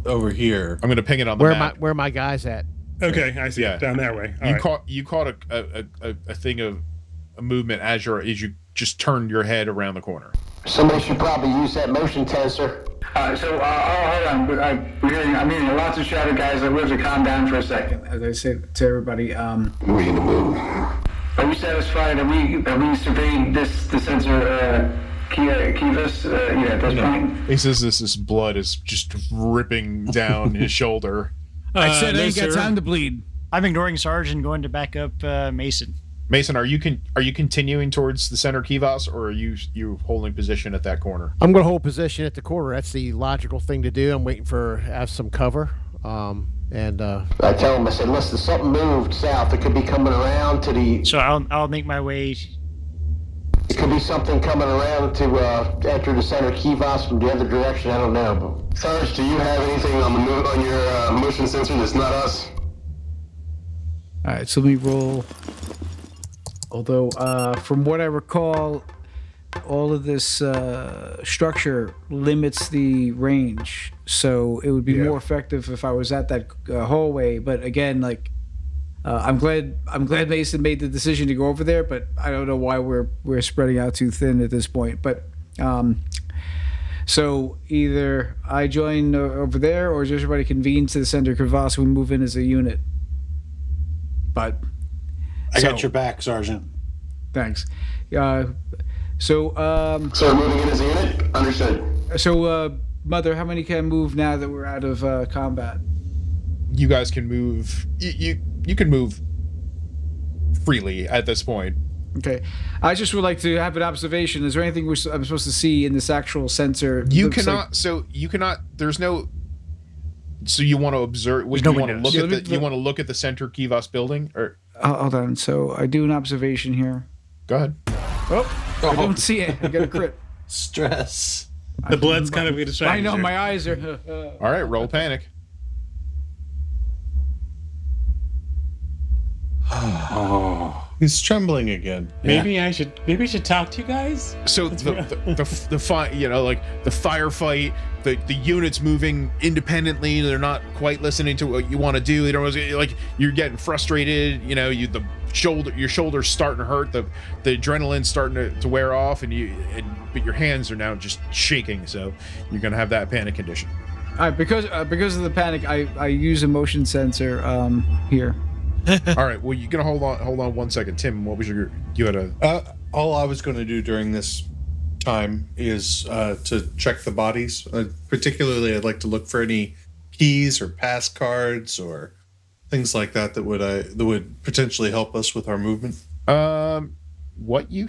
over here? I'm going to ping it on the map. Where my guys at? Okay, I see. Yeah. Down that way. All right. You caught a thing of a movement as you just turned your head around the corner. Somebody should probably use that motion tensor. Hold on. I'm hearing lots of chatter, guys. We have to calm down for a second. As I said to everybody, We're gonna move. are we satisfied? Have we surveyed the sensor, Kivas? At this point? He says this blood is just dripping down his shoulder. I said I no, ain't got sir. time to bleed. I'm ignoring Sarge and going to back up Mason. Mason, are you continuing towards the center Kivas, or are you holding position at that corner? I'm going to hold position at the corner. That's the logical thing to do. I'm waiting for have some cover. And I tell him, I said, listen, something moved south. It could be coming around to the. So I'll make my way. It could be something coming around to enter the center Kivas from the other direction. I don't know. But Sarge, do you have anything on your motion sensor that's not us? All right, so let me roll. Although, from what I recall, all of this structure limits the range, so it would be more effective if I was at that hallway. But again, I'm glad Mason made the decision to go over there, but I don't know why we're spreading out too thin at this point. But so either I join over there, or does everybody convene to the center Kivas? We move in as a unit. But I got your back, Sergeant. thanks. So So we're moving in as a unit? Understood. Mother, how many can move now that we're out of combat? You guys can move. You can move freely at this point. Okay, I just would like to have an observation. Is there anything I'm supposed to see in this actual sensor? You Looks cannot. like- So you cannot. There's no. So you want to observe? There's You no want to windows. look at Yeah, the? You want to look at the center Kivas building, or Hold on. So I do an observation here. go ahead. I don't see it. I got a crit. Stress. The blood's kind of a distraction. I know here. my eyes are. All right, roll panic. He's trembling again. Maybe I should talk to you guys. So the fight, like the firefight, the units moving independently. They're not quite listening to what you want to do. They don't like you're getting frustrated. Your shoulder's starting to hurt. The adrenaline's starting to wear off, but your hands are now just shaking. So you're gonna have that panic condition. All right, because of the panic, I use a motion sensor here. All right. Well, you're gonna hold on 1 second, Tim. What was you had a? All I was going to do during this time is to check the bodies. Particularly, I'd like to look for any keys or pass cards or things like that that would potentially help us with our movement. What you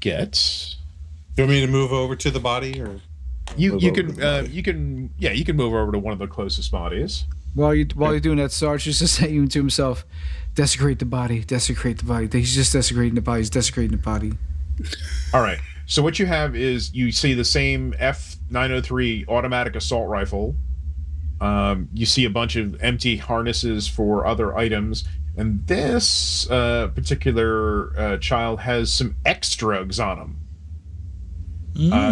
get? Do you want me to move over to the body, or You Move over can to the body. you can move over to one of the closest bodies. While you're doing that, Sarge is just saying to himself, desecrate the body. He's just desecrating the body. He's desecrating the body. All right. So what you have is you see the same F903 automatic assault rifle. You see a bunch of empty harnesses for other items, And this particular child has some X drugs on him.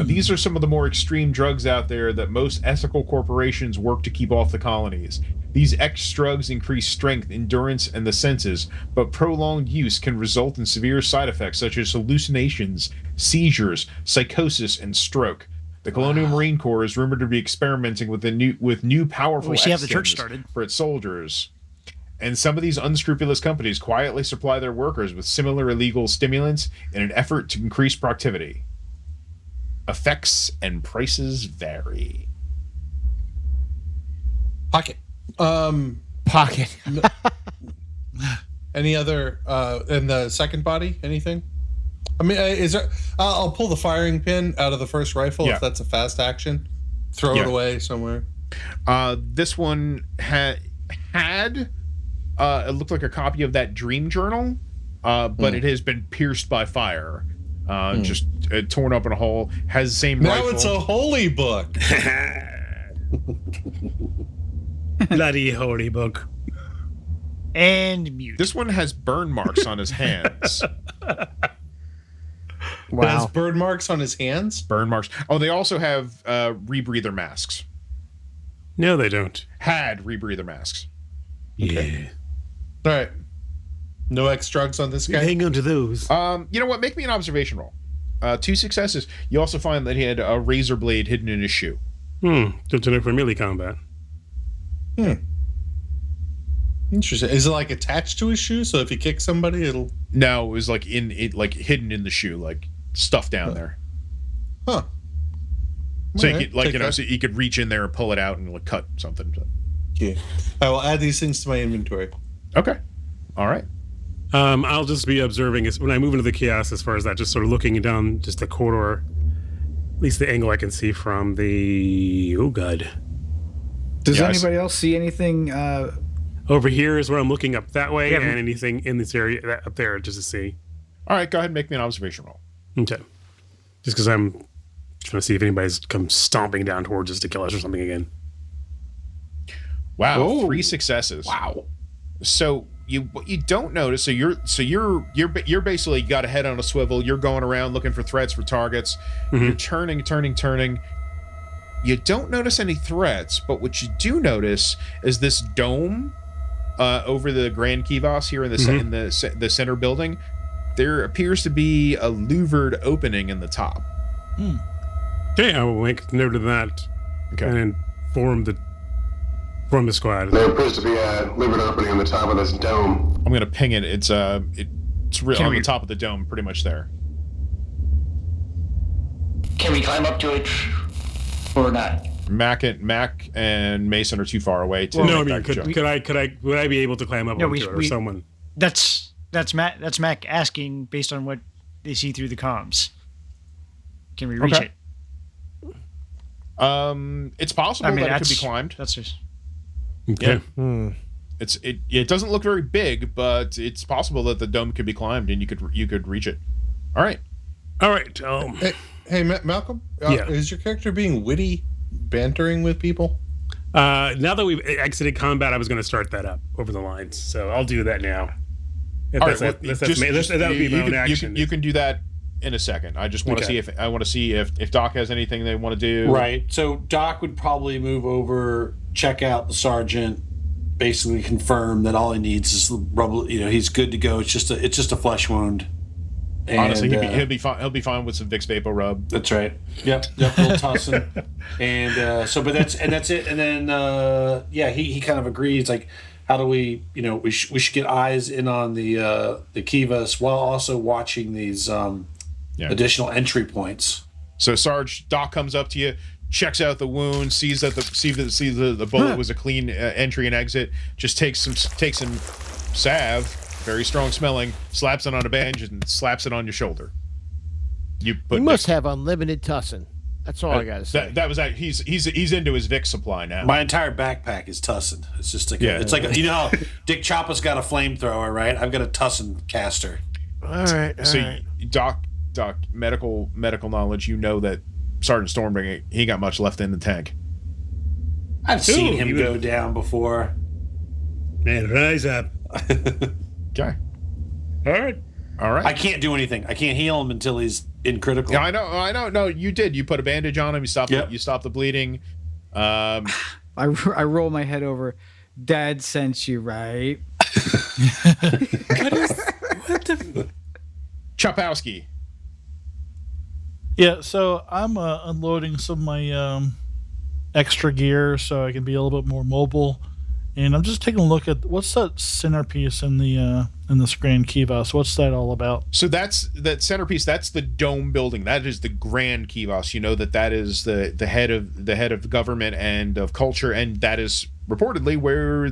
These are some of the more extreme drugs out there that most ethical corporations work to keep off the colonies. These X drugs increase strength, endurance, and the senses, but prolonged use can result in severe side effects such as hallucinations, seizures, psychosis, and stroke. The Colonial Marine Corps is rumored to be experimenting with new powerful We should have the church X-stims started. for its soldiers. And some of these unscrupulous companies quietly supply their workers with similar illegal stimulants in an effort to increase productivity. Effects and prices vary. Pocket. Pocket. Any other in the second body? Anything? I mean, is there? I'll pull the firing pin out of the first rifle Yeah. if that's a fast action. Throw Yeah. it away somewhere. This one had it looked like a copy of that dream journal, but it has been pierced by fire. Just torn up in a hole. Has the same Now rifle. it's a holy book. Bloody holy book. And mute. This one has burn marks on his hands. Has Wow. bird marks on his hands. Burn marks. Oh, they also have rebreather masks. No, they don't. Had rebreather masks. Yeah. All right. No X drugs on this guy. Hang on to those. You know what? Make me an observation roll. 2 successes. You also find that he had a razor blade hidden in his shoe. Good to know for melee combat. Interesting. Is it like attached to his shoe? So if you kick somebody, it'll. No, it was like like hidden in the shoe, like stuff down there. Huh. So All you right, could, take that. so you could reach in there and pull it out and like cut something. Yeah. I will add these things to my inventory. Okay. All right. I'll just be observing when I move into the chaos as far as that, just sort of looking down just the corridor, at least the angle I can see from the. Oh, God. Does Yes. anybody else see anything? Over here is where I'm looking up that way, and anything in this area up there just to see. All right. Go ahead and make me an observation roll. Okay. Just because I'm trying to see if anybody's come stomping down towards us to kill us or something again. Wow. 3 successes. Wow. So what you don't notice. So you're basically got a head on a swivel. You're going around looking for threats, for targets. You're turning. You don't notice any threats, but what you do notice is this dome over the Grand Kivas here in the center building. There appears to be a louvered opening in the top. Okay, I will make note of that. Okay. And form the squad. There appears to be a louvered opening on the top of this dome. I'm gonna ping it. It's real Can on we- the top of the dome, pretty much there. Can we climb up to it or not? Mac and Mason are too far away to. No, I make mean, that jump. would I be able to climb up No, onto it, or someone? That's Mac asking based on what they see through the comms. Can we reach Okay. it? It's possible that it could be climbed. That's just. Okay. It doesn't look very big, but it's possible that the dome could be climbed and you could reach it. All right. All right. Hey, Malcolm. Yeah. Is your character being witty, bantering with people? Now that we've exited combat, I was going to start that up over the lines, so I'll do that now. If All that's, right, well, that would be my own action. You can do that in a second. I just want to see if Doc has anything they want to do. Right. So Doc would probably move over, check out the sergeant, basically confirm that all he needs is rubble. He's good to go. It's just a flesh wound. And, Honestly, he'll be fine. He'll be fine with some Vicks Vapor Rub. That's right. Yep. Little tussin. And that's it. And then he kind of agrees. Like, how do we we should get eyes in on the Kivas while also watching these additional entry points. So Doc comes up to you, checks out the wound, sees that the bullet was a clean entry and exit. Just takes some salve, very strong smelling, slaps it on a bandage and slaps it on your shoulder. You must have unlimited tussin. That's all I gotta say. That was he's into his Vicks supply now. My entire backpack is tussin. It's just like it's like how Dick Choppa's got a flamethrower, right? I've got a tussin caster. All right. Doc, medical knowledge. You know that Sergeant Stormbringer, he got much left in the tank. I've seen him go down before. Man, rise up. Okay. All right. All right. I can't do anything. I can't heal him until he's in critical. Yeah, I know. No, you did. You put a bandage on him. You stopped. Yep. You stopped the bleeding. I roll my head over. Dad sent you, right? What the? Chopowski. Yeah, so I'm unloading some of my extra gear so I can be a little bit more mobile, and I'm just taking a look at what's that centerpiece in this Grand Kivas. What's that all about? So that centerpiece. That's the dome building. That is the Grand Kivas. You know that is the head of government and of culture, and that is reportedly where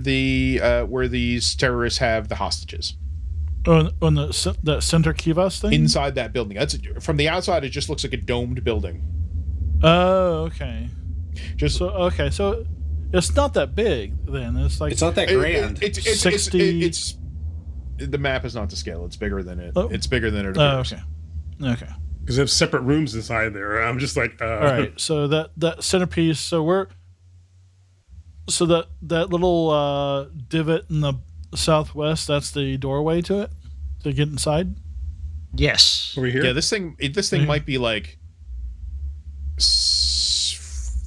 these terrorists have the hostages. On that center Kivas thing? Inside that building. That's from the outside. It just looks like a domed building. Oh, okay. So it's not that big then. It's like It's not that grand. It's 60. The map is not to scale. It's bigger than it. Oh. It's bigger than it Oh, appears. okay. Because they have separate rooms inside there. I'm just like, All right. So that centerpiece. So that little divot in the southwest. That's the doorway to it to get inside. Yes. over here. Yeah, this thing might be like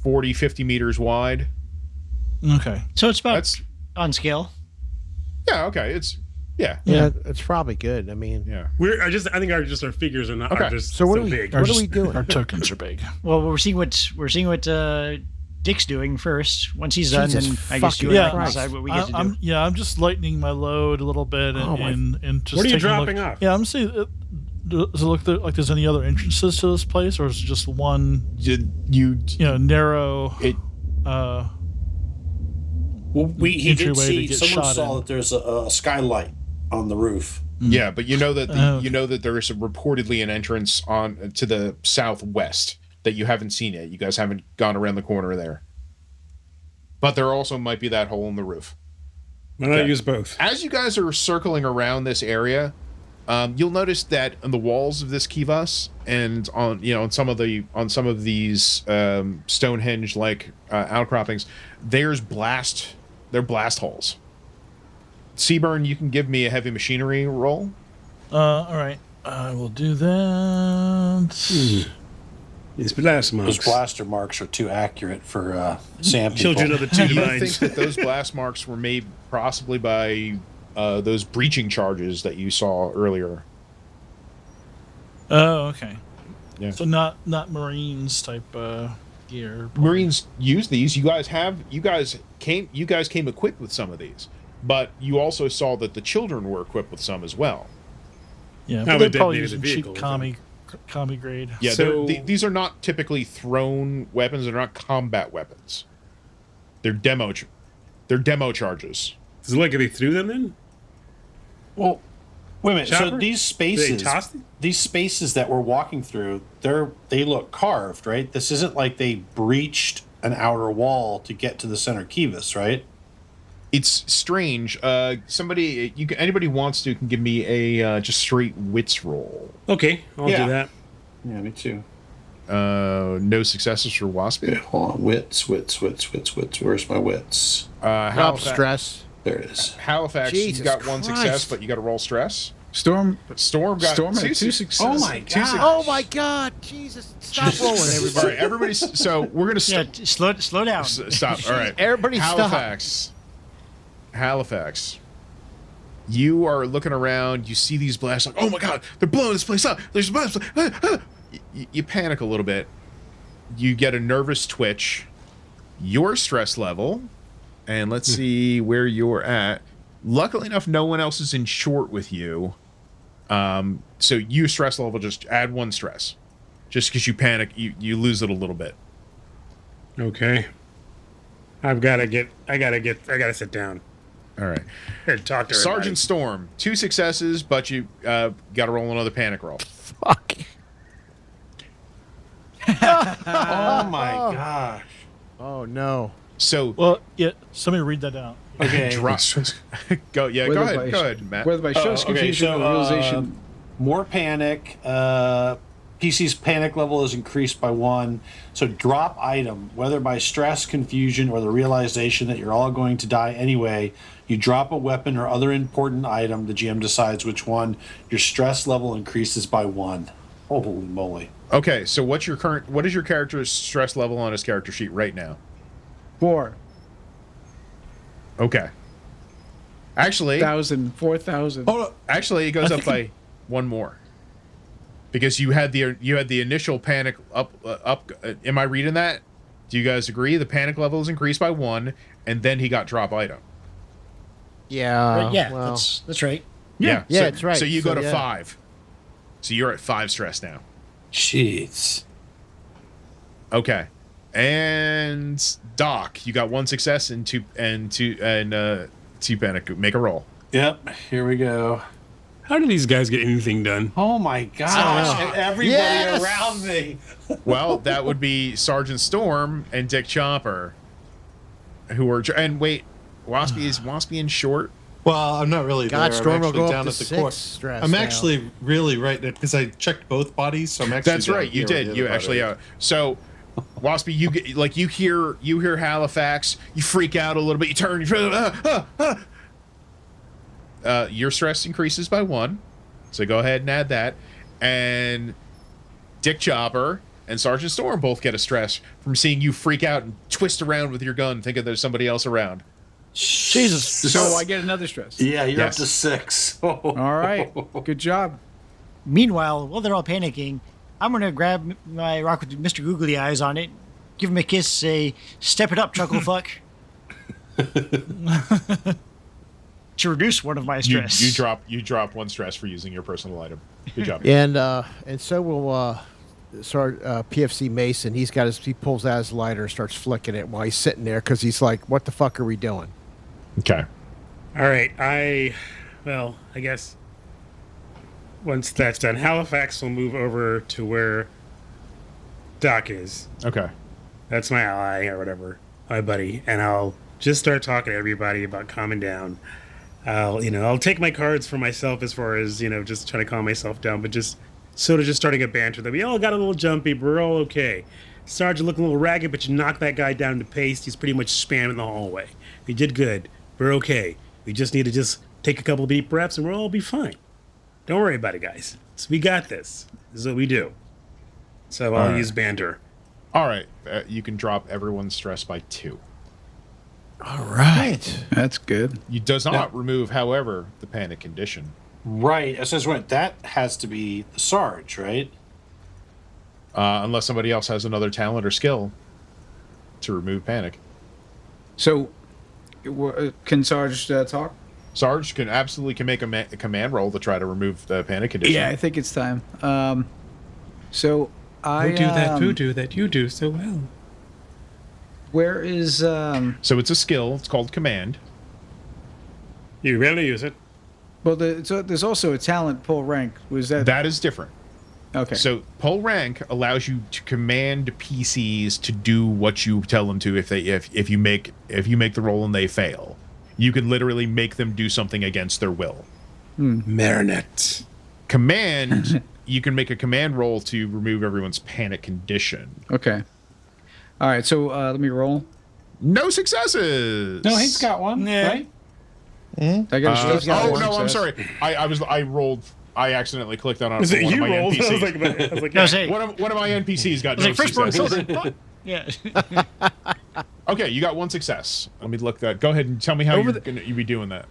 40, 50 meters wide. Okay. So it's about That's on scale. yeah. Okay. It's yeah. Yeah, it's probably good. I mean, Yeah. I think our figures are not Okay. are just So what so are we- big. what are we doing? Our tokens are big. Well, we're seeing what Dick's doing first. Once he's done, Jesus then I guess fucking you and I can Christ. decide what we get to do. I'm just lightening my load a little bit and just What are you taking a look. dropping off? Yeah, I'm seeing. Does it look like there's any other entrances to this place, or is it just one? You Narrow. it Well, he did entryway to see. get Someone shot saw in. that there's a skylight on the roof. Yeah, but you know that Okay. you know that there is reportedly an entrance on to the southwest that you haven't seen yet. You guys haven't gone around the corner there. But there also might be that hole in the roof. Why not use both? As you guys are circling around this area, you'll notice that on the walls of this kivas and on some of these Stonehenge like outcroppings, they're blast holes. Seaburn, you can give me a heavy machinery roll. All right. I will do that. It's blast marks. Those blaster marks are too accurate for sand people. Children of the two You divines. think that those blast marks were made possibly by those breaching charges that you saw earlier? Oh, okay. Yeah. So not Marines type gear. Marines use these. You guys came equipped with some of these, but you also saw that the children were equipped with some as well. Yeah, How but they they're probably detonated the using cheap vehicle, commie grade. Yeah, So- these are not typically thrown weapons. They're not combat weapons. They're demo charges. Does it look like they threw them then? Well, wait a minute. So Chopper? these They spaces, tossed it? these spaces that we're walking through, they look carved, right? This isn't like they breached an outer wall to get to the center Kivas, right? It's strange. Anybody wants to can give me a just straight wits roll. Okay, I'll Yeah. do that. Yeah, me too. No successes for Waspy. Yeah, hold on. Wits. Where's my wits? Up stress. There it is. Halifax, Jesus you got one success, Christ. but you got to roll stress. Storm Storm had two two successes. successes. Oh my Two god. Oh my God! Jesus! Stop rolling, All everybody. right, everybody. So we're gonna Yeah, slow down. stop. All right, Everybody stop. Halifax. You are looking around. You see these blasts. Like, oh my God, they're blowing this place up. There's blasts. You panic a little bit. You get a nervous twitch. Your stress level, and let's see where you're at. Luckily enough, no one else is in short with you. So you stress level, just add one stress. Just because you panic, you lose it a little bit. Okay. I gotta sit down. All right. And talk to Sergeant Storm, 2 successes, but you got to roll another panic roll. Fuck. Oh my gosh. Oh no. So Well, yeah. Somebody read that out. Okay. go ahead, Matt. Whether by shows Okay, confusion so or realization. more panic, PC's panic level is increased by 1. So drop item, whether by stress, confusion, or the realization that you're all going to die anyway. You drop a weapon or other important item. The GM decides which one. Your stress level increases by 1. Holy moly! Okay, so what is your character's stress level on his character sheet right now? 4. Okay. Actually, 4,000. Hold on. Actually, it goes up by 1 more. Because you had the initial panic up. Am I reading that? Do you guys agree? The panic level is increased by 1, and then he got drop item. Yeah. yeah, well, that's right. Yeah, so, it's right. So you go to yeah. 5. So you're at 5 stress now. Jeez. Okay. And Doc, you got 1 success and two panic. Make a roll. Yep. Here we go. How do these guys get anything done? Oh my gosh! And everybody around me. Well, that would be Sergeant Storm and Dick Chopper, who are and wait, Waspy in short. Well, I'm not really God, there. Storm I'm will actually go up down to at the 6 core. stress I'm now. actually really right because I checked both bodies, so I'm actually. That's down right. You here with did. the You other actually. body. So, Waspy, you hear Halifax. You freak out a little bit. You turn. Your stress increases by 1. So go ahead and add that. And Dick Chopper and Sergeant Storm both get a stress from seeing you freak out and twist around with your gun, thinking there's somebody else around. Jesus. So I get another stress. Yeah, you're Yes. up to 6. All right. Good job. Meanwhile, while they're all panicking, I'm gonna grab my rock with Mr. Googly Eyes on it, give him a kiss, say, "Step it up, chuckle fuck," to reduce one of my stress. You drop 1 stress for using your personal item. Good job. And so will PFC Mason. He pulls out his lighter and starts flicking it while he's sitting there because he's like, "What the fuck are we doing?" Okay. All right, I guess once that's done, Halifax will move over to where Doc is. Okay. That's my ally or whatever, my buddy, and I'll just start talking to everybody about calming down. I'll take my cards for myself as far as, just trying to calm myself down, but just sort of just starting a banter that we all got a little jumpy, but we're all okay. Sergeant looking a little ragged, but you knocked that guy down to paste. He's pretty much spamming the hallway. We did good. We're okay. We just need to just take a couple of deep breaths and we'll all be fine. Don't worry about it, guys. So we got this. This is what we do. So I'll use banter. All right. You can drop everyone's stress by 2. All right. That's good. It does not remove, however, the panic condition. Right. I says right. That has to be the Sarge, right? Unless somebody else has another talent or skill to remove panic. So, can Sarge talk? Sarge can make a command roll to try to remove the panic condition. Yeah, I think it's time. So I Who do that voodoo that you do so well? Where is So it's a skill. It's called command. You rarely use it. Well, there's also a talent pull rank. Was that? That is different. Okay. So pull rank allows you to command PCs to do what you tell them to. If you make the roll and they fail, you can literally make them do something against their will. Marinette. Command, you can make a command roll to remove everyone's panic condition. Okay. All right. So let me roll. No successes. No, he's got one, right? I got I'm sorry. I rolled. I accidentally clicked on Is it one you of my rolled? NPCs. I was like, No, say, One of my NPCs got no like first born successes. children. Yeah. Okay, you got 1 success. Let me look that. Go ahead and tell me how you be doing that.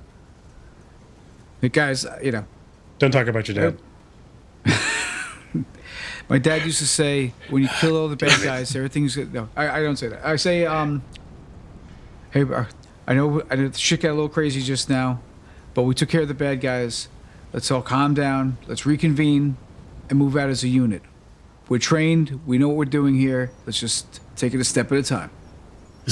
Hey guys, don't talk about your dad. my dad used to say, when you kill all the bad guys, everything's good. No, I don't say that. I say, hey, I know the shit got a little crazy just now, but we took care of the bad guys. Let's all calm down. Let's reconvene and move out as a unit. We're trained. We know what we're doing here. Let's just take it a step at a time.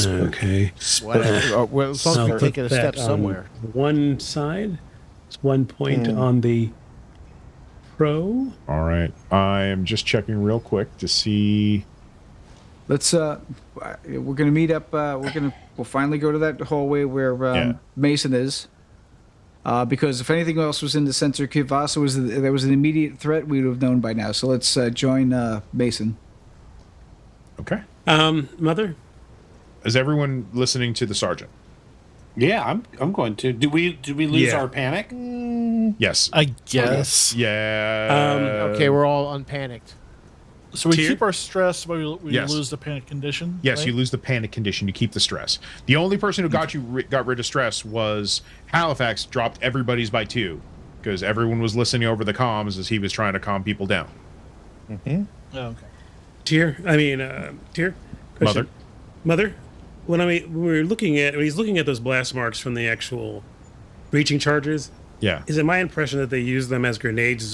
Okay. Well, as long as we're taking a step somewhere. One side. It's 1 point on the pro. All right. I am just checking real quick to see. Let's we're gonna meet up. We'll finally go to that hallway where Mason is. Because if anything else was in the center of Kivas, there was an immediate threat, we would have known by now. So let's join Mason. Okay. Mother? Is everyone listening to the sergeant? Yeah, I'm going to. Do we lose Yeah. our panic? Yes. I guess. Yeah. Okay, we're all unpanicked. So we Tier? keep our stress, but we Yes. lose the panic condition. Yes, right? you lose the panic condition. You keep the stress. The only person who got rid of stress was Halifax. Dropped everybody's by 2 because everyone was listening over the comms as he was trying to calm people down. Oh, okay. Tier? Tier? Question. Mother? When he's looking at those blast marks from the actual breaching charges, Yeah. is it my impression that they use them as grenades as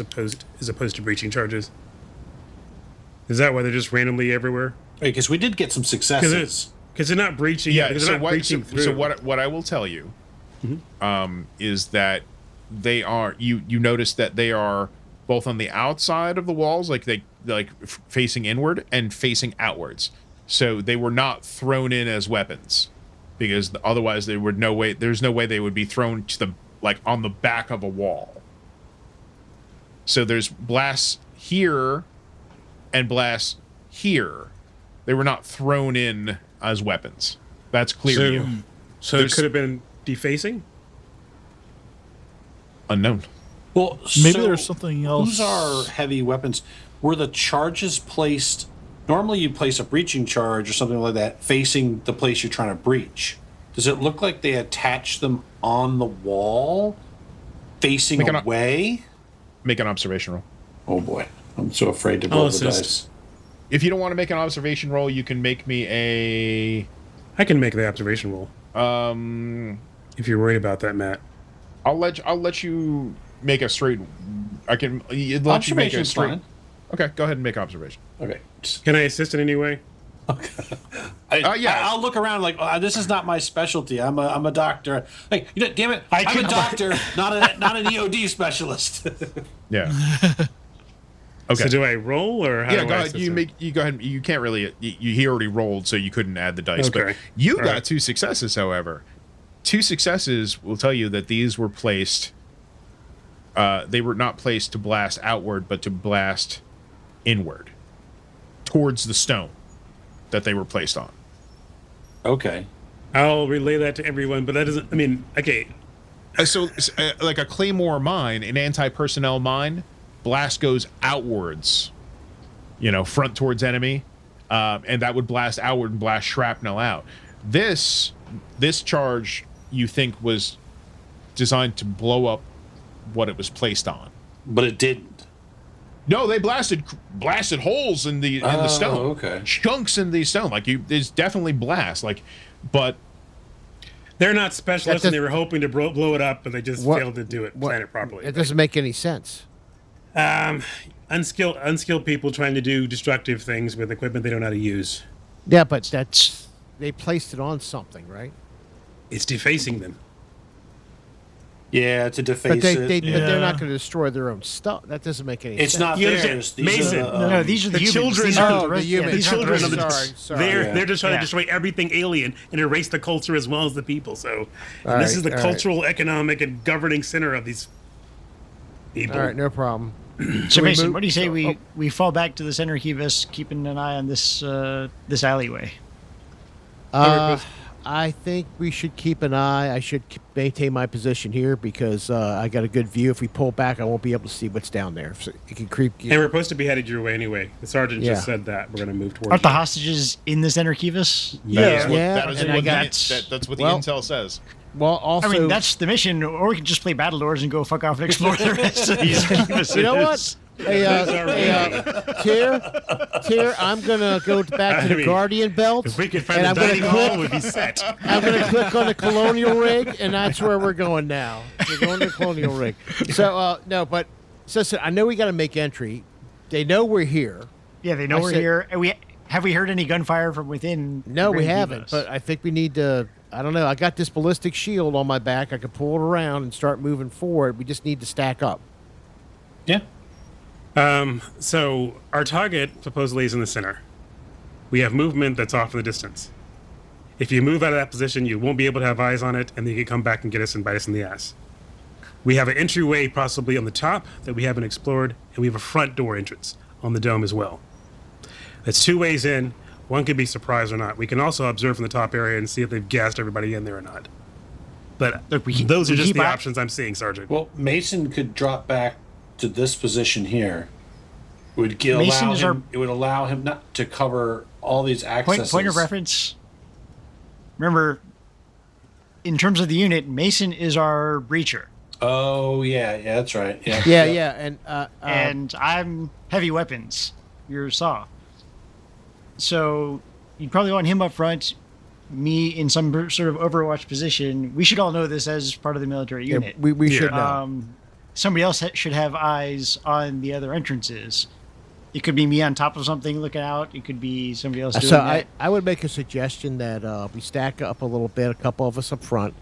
opposed to breaching charges? Is that why they're just randomly everywhere? Because we did get some successes. Because they're not breaching. Yeah. Because So they're not breaching through. what I will tell you, is that they are you notice that they are both on the outside of the walls, like facing inward and facing outwards. So they were not thrown in as weapons, because otherwise there's no way they would be thrown to on the back of a wall. So there's blasts here and blasts here. They were not thrown in as weapons. That's clear to you. So it could have been defacing? Unknown. Well, Maybe so there's something else. Who's our heavy weapons? Were the charges placed? Normally, you place a breaching charge or something like that facing the place you're trying to breach. Does it look like they attach them on the wall, facing away? Make an observation roll. Oh boy, I'm so afraid to roll the assist. dice. If you don't want to make an observation roll, you can make me a. I can make the observation roll. If you're worried about that, Matt. I'll let you make a straight. I can let you make a Observation's straight. fine. Okay, go ahead and make observation. Okay. Can I assist in any way? Yeah, I'll look around like this is not my specialty. I'm a doctor. Like, damn it, I'm a doctor, not an EOD specialist. Yeah. Okay. So do I roll or how do go I ahead. assist You him? make. You go ahead. You can't really. He already rolled, so you couldn't add the dice. But Okay. you All got right. 2 successes. However, 2 successes will tell you that these were placed. They were not placed to blast outward, but to blast inward, towards the stone that they were placed on. Okay. I'll relay that to everyone, but that doesn't. I mean, okay. So, like a claymore mine, an anti-personnel mine, blast goes outwards, front towards enemy, and that would blast outward and blast shrapnel out. This charge, you think, was designed to blow up what it was placed on, But it didn't. no, they blasted holes in the stone, okay. chunks in the stone. There's definitely blast, but They're not specialists, That and they were hoping to blow it up, but they just failed to do it, plan it properly. It doesn't make any sense. Unskilled people trying to do destructive things with equipment they don't know how to use. Yeah, but they placed it on something, right? It's defacing them. Yeah, to deface But it. but they're not going to destroy their own stuff. That doesn't make any It's sense. not You theirs. understand? These Mason. are No, these are the humans. children. These aren't Oh, the rest- humans. these aren't children of the- residents. They're just trying Yeah. to destroy everything alien and erase the culture as well as the people. So All this right, is the all right. cultural, economic, and governing center of these people. All right, no problem. So we Mason, move- what do you say so- we fall back to the center of Kivas, keeping an eye on this alleyway? I think we should keep an eye. I should maintain my position here because I got a good view. If we pull back, I won't be able to see what's down there. So it can creep. And we're supposed to be headed your way anyway. The sergeant Yeah. just said that. We're going to move towards Aren't the you. hostages in the center of Kivas? that's Yeah, what and I got- that's what the well, intel says. Well, also, I mean, that's the mission, or we can just play Battledores and go fuck off and explore the rest of these Kivas. you know what? Hey, Tier, I'm gonna go back to the I mean, Guardian Belt, If we could find and the I'm gonna dining hall, click. we'd be set. I'm gonna click on the Colonial rig, and that's where we're going now. We're going to the Colonial rig. So, no, but so I know we got to make entry. They know we're here. Yeah, they know I we're said- here. And have we heard any gunfire from within? No, we Grand haven't. Kivas? But I think we need to. I don't know. I got this ballistic shield on my back. I can pull it around and start moving forward. We just need to stack up. Yeah. So our target supposedly is in the center. We have movement that's off in the distance. If you move out of that position, you won't be able to have eyes on it, and then you can come back and get us and bite us in the ass. We have an entryway possibly on the top that we haven't explored, and we have a front door entrance on the dome as well. That's 2 ways in. One could be surprised or not. We can also observe from the top area and see if they've gassed everybody in there or not. But Look, those are just keep the eye- options I'm seeing, Sergeant. Well, Mason could drop back to this position here. Mason is It would allow him not to cover all these accesses. Point of reference. Remember, in terms of the unit, Mason is our breacher. Oh yeah, that's right. Yeah, Yeah, And I'm heavy weapons. You're Saw. So you'd probably want him up front, me in some sort of Overwatch position. We should all know this as part of the military yeah, unit. we should know. Somebody else should have eyes on the other entrances. It could be me on top of something looking out. It could be somebody else doing So that. I would make a suggestion that we stack up a little bit, a couple of us up front,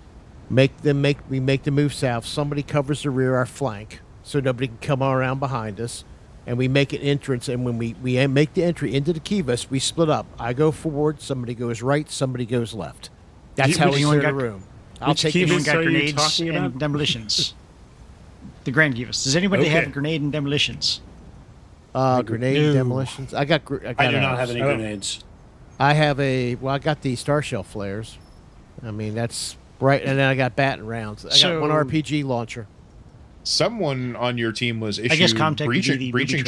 we make the move south. Somebody covers the rear, our flank, so nobody can come around behind us, and we make an entrance. And when we make the entry into the Kivas, we split up. I go forward, somebody goes right, somebody goes left. That's how we anyone clear the got- room. I'll which take Kivas Anyone it. got are you grenades talking and about? demolitions? The Grand Kivas. Does anybody Okay. have a grenade and demolitions? Grenade No. demolitions. I do not have any grenades. I have I got the Star Shell flares. I mean, that's right. And then I got batting rounds. I got one So- RPG launcher. Someone on your team was issued guess Comtech would be the breaching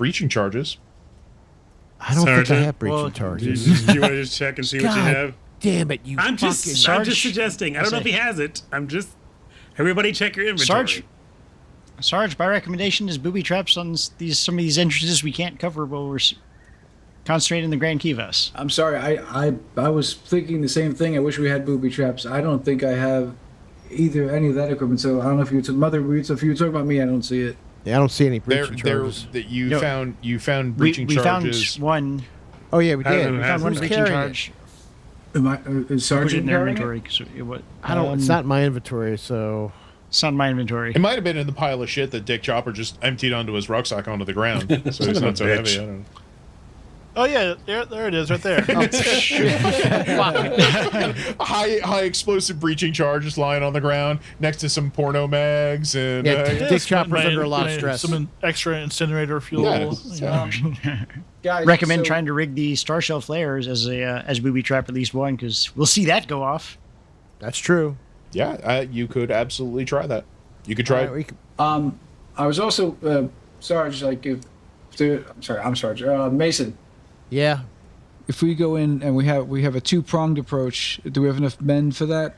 breaching charges. I don't think I Sergeant? have breaching Well, charges. Do you want to just check and see what you God have? damn it, you I'm just fucking... suggesting. I don't know if he has it. Everybody check your inventory. Sarge, my recommendation is booby traps on some of these entrances we can't cover while we're concentrating on the Grand Kivas. I'm sorry. I was thinking the same thing. I wish we had booby traps. I don't think I have any of that equipment. So I don't know if if you were talking about me, I don't see it. Yeah, I don't see any There, breaching there charges. that you No. found breaching we charges. found one. Oh, yeah, we I don't did. know, We has found one it? breaching carrying charge. Is Put it Sergeant in their carrying it? inventory. 'Cause I don't... it's not in my inventory, so... It's not in my inventory. It might have been in the pile of shit that Dick Chopper just emptied onto his rucksack onto the ground, so he's of a not so bitch. heavy. I don't know. Oh yeah, there it is, right there. High explosive breaching charges lying on the ground next to some porno mags and Yeah, Dick Yes, Chopper's my- under a lot of my- stress. Some extra incinerator fuel. Yeah, you know. Guys, Recommend so- trying to rig the Star Shell flares as a booby trap at least one, because we'll see that go off. That's true. you could absolutely try that. You could try. All right, we can- I was also Sarge. I'm Sarge. Mason. yeah. If we go in and we have a two-pronged approach, do we have enough men for that?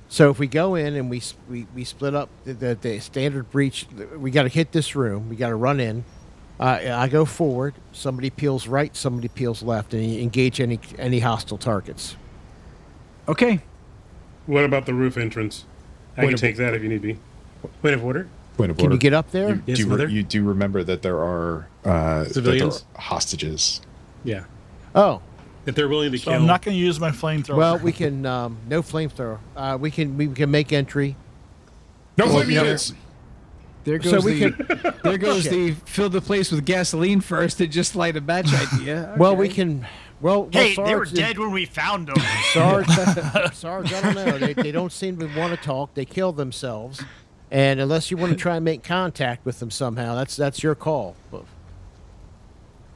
So if we go in and we split up the standard breach, we got to hit this room. We got to run in. I go forward. Somebody peels right. Somebody peels left, and you engage any hostile targets. Okay. What about the roof entrance? I can take that if you need be. Point of order. Point of Can order. you get up there? Yes, do Mother? you do remember that there are Civilians? hostages? Yeah. Oh, If they're willing to So kill. I'm not going to use my flamethrower. well, we can no flamethrower. We can make entry. No Well, flame you know- units. There goes So we there goes the fill the place with gasoline first and just light a match idea. Well, Okay. we can. Well, Hey, Sarge, they were dead when we found them. Sarge, Sarge, I don't know. They don't seem to want to talk. They kill themselves, and unless you want to try and make contact with them somehow, that's your call.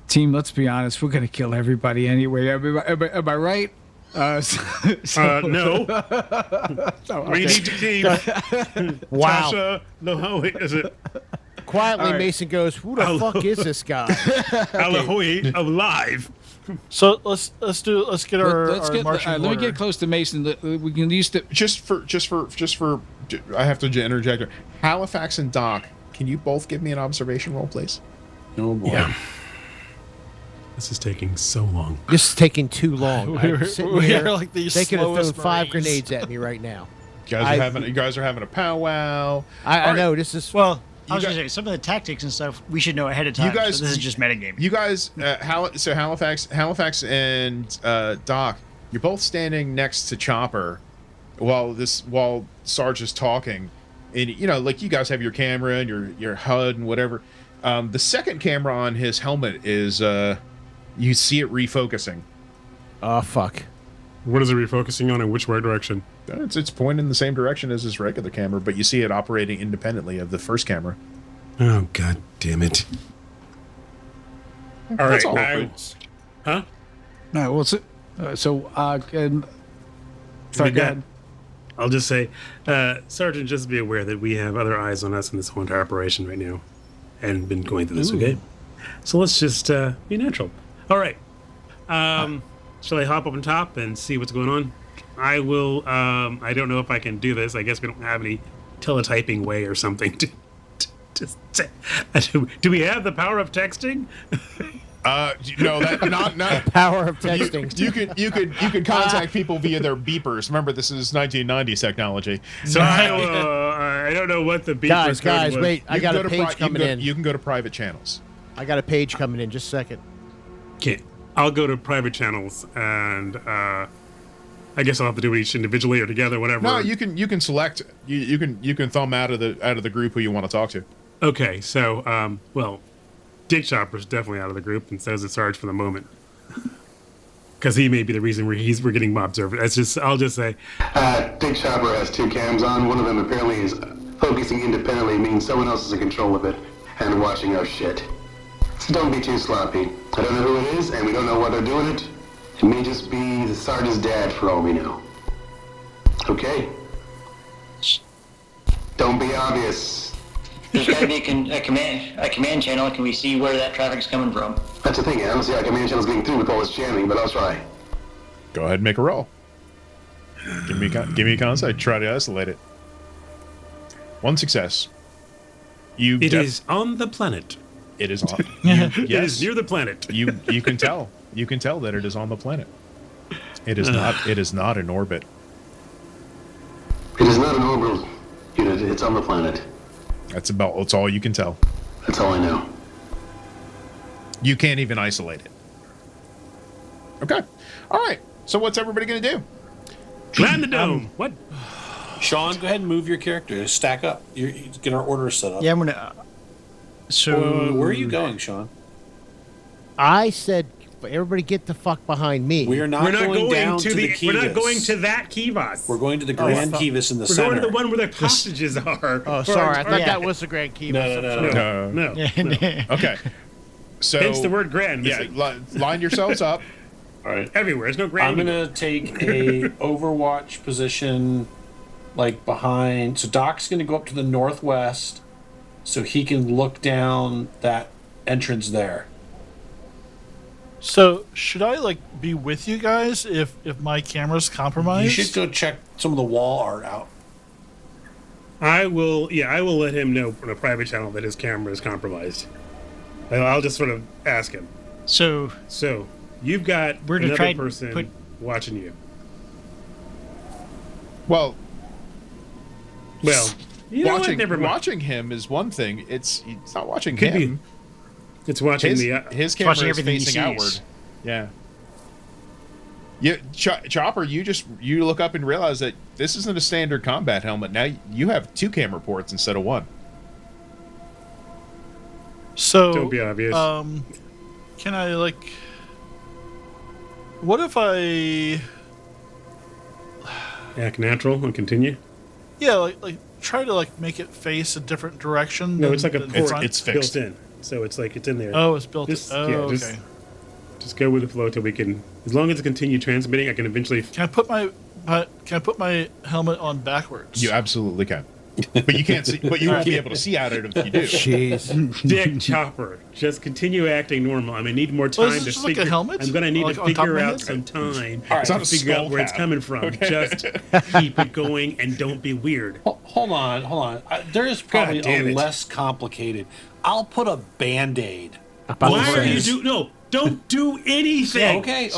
Team, let's be honest. We're gonna kill everybody anyway. Am I right? No. We need to keep Wow. Tasha. No, how is it? Quietly, All right. Mason goes, "Who the Hello. fuck is this guy?" Alahoy alive. So let's get our, Let's our get. marching Let me order. get close to Mason. We can use the. Just for, I have to interject here. Halifax and Doc, can you both give me an observation roll, please? Oh boy. Yeah. This is taking so long. This is taking too long. I'm We're sitting here, like the they could have thrown slowest 5 Marines. grenades at me right now. You guys are having a powwow. I know this is. Well, I was got- going to say, some of the tactics and stuff we should know ahead of time. guys- so this is just metagaming. You guys, Halifax and Doc, you're both standing next to Chopper while Sarge is talking, and like you guys have your camera and your HUD and whatever. The second camera on his helmet is you see it refocusing. Oh fuck. What is it refocusing on, and which way direction? It's pointing in the same direction as this regular camera, but you see it operating independently of the first camera. Oh, god damn it. All right. That's all. Huh? All right. Well, and sorry, go ahead. I'll just say, Sergeant, just be aware that we have other eyes on us in this whole entire operation right now, and been going through this. Okay, so let's just be natural. All right. Shall I hop up on top and see what's going on? I will. I don't know if I can do this. I guess we don't have any teletyping way or something to do we have the power of texting? No, that not Power of texting. You could contact people via their beepers. Remember, this is 1990s technology. So I don't know what the beepers Guys, was. wait! I got a page coming in. You can go to private channels. I got a page coming in. Just a second. Okay, I'll go to private channels, and I guess I'll have to do it each individually or together, whatever. No, you can select. You can thumb out of the group who you want to talk to. Okay, so well, Dick Chopper's definitely out of the group, and so is the Sarge for the moment, because he may be the reason we're getting mob server. I'll just say, Dick Chopper has 2 cams on. One of them apparently is focusing independently, meaning someone else is in control of it and watching our shit. So don't be too sloppy. I don't know who it is, and we don't know why they're doing it. It may just be the Sarge's dad for all we know. Okay? Don't be obvious. There's got to be a command channel. Can we see where that traffic's coming from? That's the thing. I don't see how command channel's getting through with all this jamming, but I'll try. Go ahead and make a roll. Give me a concept. Try to isolate it. 1 success. It is on the planet. It is on. Yes. It Yes. is near the planet. You can tell. You can tell that it is on the planet. It is not. It is not in orbit. It is not an orbital unit. It's on the planet. That's all you can tell. That's all I know. You can't even isolate it. Okay. All right. So what's everybody going to do? Land the dome. What? Sean, go ahead and move your character. Stack up. You get our order set up. Yeah, I'm gonna. So Where are you going, Sean? I said, everybody get the fuck behind me. We're not going down to the Kivas. We're not going to that Kivas. We're going to the Grand Kivas in the We're center. going to the one where the hostages are. Oh, sorry. I thought that was the Grand Kivas. No. Okay. So Hence the word grand. Yeah. Line yourselves up. All right. Everywhere. There's no grand. I'm gonna take a Overwatch position, like behind. So Doc's gonna go up to the northwest, so he can look down that entrance there. So should I be with you guys if my camera's compromised? You should go check some of the wall art out. I will. Yeah, I will let him know on a private channel that his camera is compromised. I'll just sort of ask him. So you've got we're to another try person watching you. Well, you know what? Never mind. watching him is one thing. It's not watching Could him. It's watching his camera watching is everything he facing sees. outward. Yeah. Chopper, you look up and realize that this isn't a standard combat helmet. Now you have 2 camera ports instead of 1. So Don't be obvious. Can I what if I Act natural and continue. Yeah, try to make it face a different direction? No, it's like a than port front? It's fixed. built in, so it's it's in there. Oh, it's built Just- in. Oh, yeah, okay. Just go with the flow till we can. As long as it continue transmitting, I can eventually. Can I put my helmet on backwards? You absolutely can. But you can't see. But you won't be able to see out of it if you do. Jeez. Dick Chopper, just continue acting normal. I'm gonna need more Well, time is to it just figure. like a helmet? I'm gonna need Like to on top of figure my out head? some time It's not to a figure out skull where it's cap. coming from. Okay. Just keep it going and don't be weird. Hold on. There is probably God damn a it. less complicated. I'll put a Band-Aid. Why over are you his- No, don't do anything. Okay.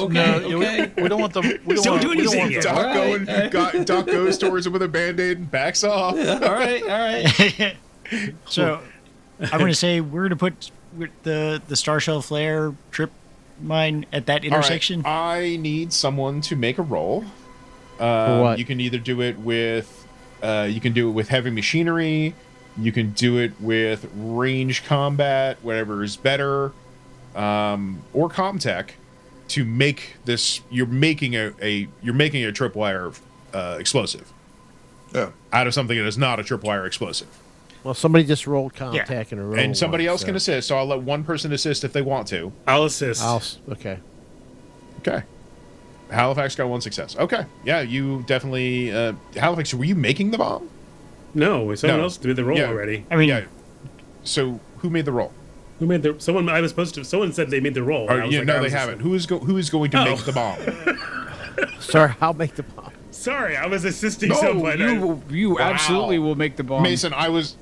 We don't want them. We don't Don't want, do we don't anything want yet. them- Doc goes towards him with a band-aid and backs off. All right. So I'm going to say we're going to put the Star Shell Flare trip mine at that intersection. All right, I need someone to make a roll. For what? You can either do it with heavy machinery. You can do it with range combat, whatever is better, or Comtech. to make this. You're making a tripwire explosive. Yeah. Out of something that is not a tripwire explosive. Well, somebody just rolled contact in a row. And somebody else can assist, so I'll let one person assist if they want to. I'll assist. Okay. Okay. Halifax got 1 success. Okay. Yeah, you definitely... Halifax, were you making the bomb? No, someone else did the roll already. I mean, Yeah. So, who made the roll? Who made the... Someone I was supposed to... Someone said they made the roll. No, they haven't. Who is going to make the bomb? Sorry, I'll make the bomb. Sorry, I was assisting someone. You absolutely will make the bomb. Mason, I was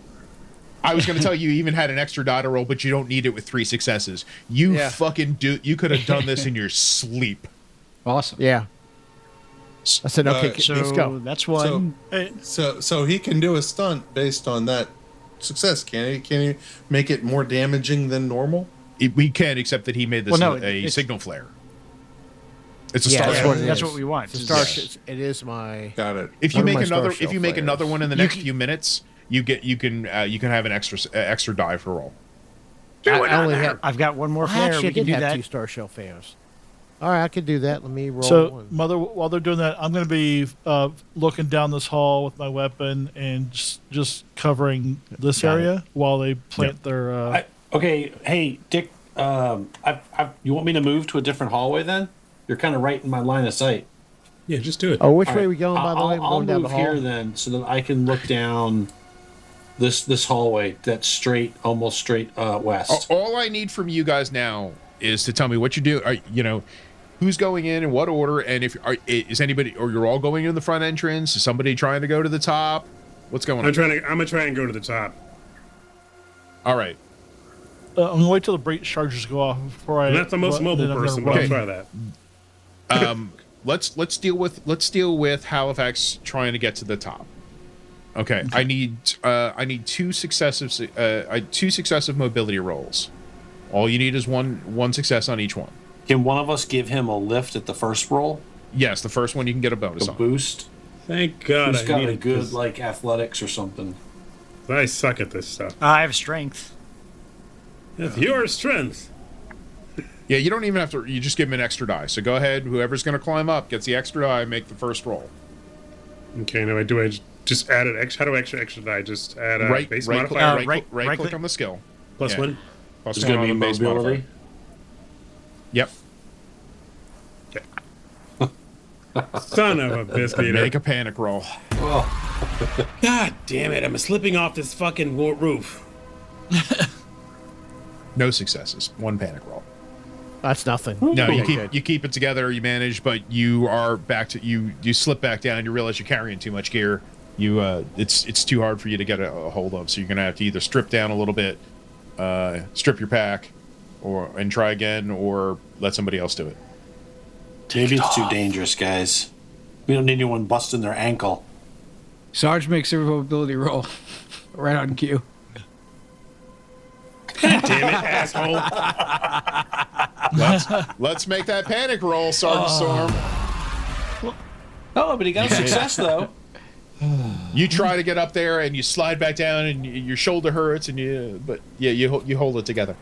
going to tell you even had an extra die to roll, but you don't need it with 3 successes. You could have done this in your sleep. Awesome. Yeah. I said, okay, let's go. That's one. So he can do a stunt based on that success, can he? Can he make it more damaging than normal? We can, except that he made this a signal flare. It's a star shell. That's what we want. It's a star it is my... Got it. If you make another one in the next few minutes, you can have an extra die for roll. I've got one more flare. Actually, We can do have that. 2 star shell flares. All right, I could do that. Let me roll So, one. Mother, while they're doing that, I'm going to be looking down this hall with my weapon and just covering this area while they plant their... Okay, hey, Dick, you want me to move to a different hallway then? You're kind of right in my line of sight. Yeah, just do it. Oh, which way are we going, by the way? We're I'll going down the move hall? here then so that I can look down this hallway that's almost straight west. All I need from you guys now is to tell me what you do. Who's going in what order, and is anybody, or you're all going in the front entrance? Is somebody trying to go to the top? What's going on? I'm gonna try and go to the top. All right. I'm going to wait till the breach charges go off before I... I'm not the most mobile person, but I'll try that. Let's deal with Halifax trying to get to the top. Okay. I need 2 successive mobility rolls. All you need is one success on each one. Can one of us give him a lift at the first roll? Yes, the first one you can get a bonus on. Boost. Thank God. Who's got a good athletics or something? I suck at this stuff. I have strength. That's your strength. Yeah, you don't even have to. You just give him an extra die. So go ahead. Whoever's going to climb up gets the extra die. Make the first roll. Okay. Now do I just add an extra? How do I extra die? Just add a base modifier. Right click on the skill. Plus 1. Plus It's 1 going to on be the base mobility. modifier. Yep. Son of a biscuit. Make a panic roll. Oh. God damn it! I'm slipping off this fucking roof. No successes. 1 panic roll. That's nothing. No, you keep it together. You manage, but you are back to you slip back down. You realize you're carrying too much gear. It's too hard for you to get a hold of. So you're gonna have to either strip down a little bit, strip your pack, and try again, or let somebody else do it. Maybe it's too dangerous, guys. We don't need anyone busting their ankle. Sarge makes every mobility roll. Right on cue. Damn it, asshole. Let's make that panic roll, Sergeant Storm. Oh, but he got a success, though. You try to get up there, and you slide back down, and your shoulder hurts, and you hold it together.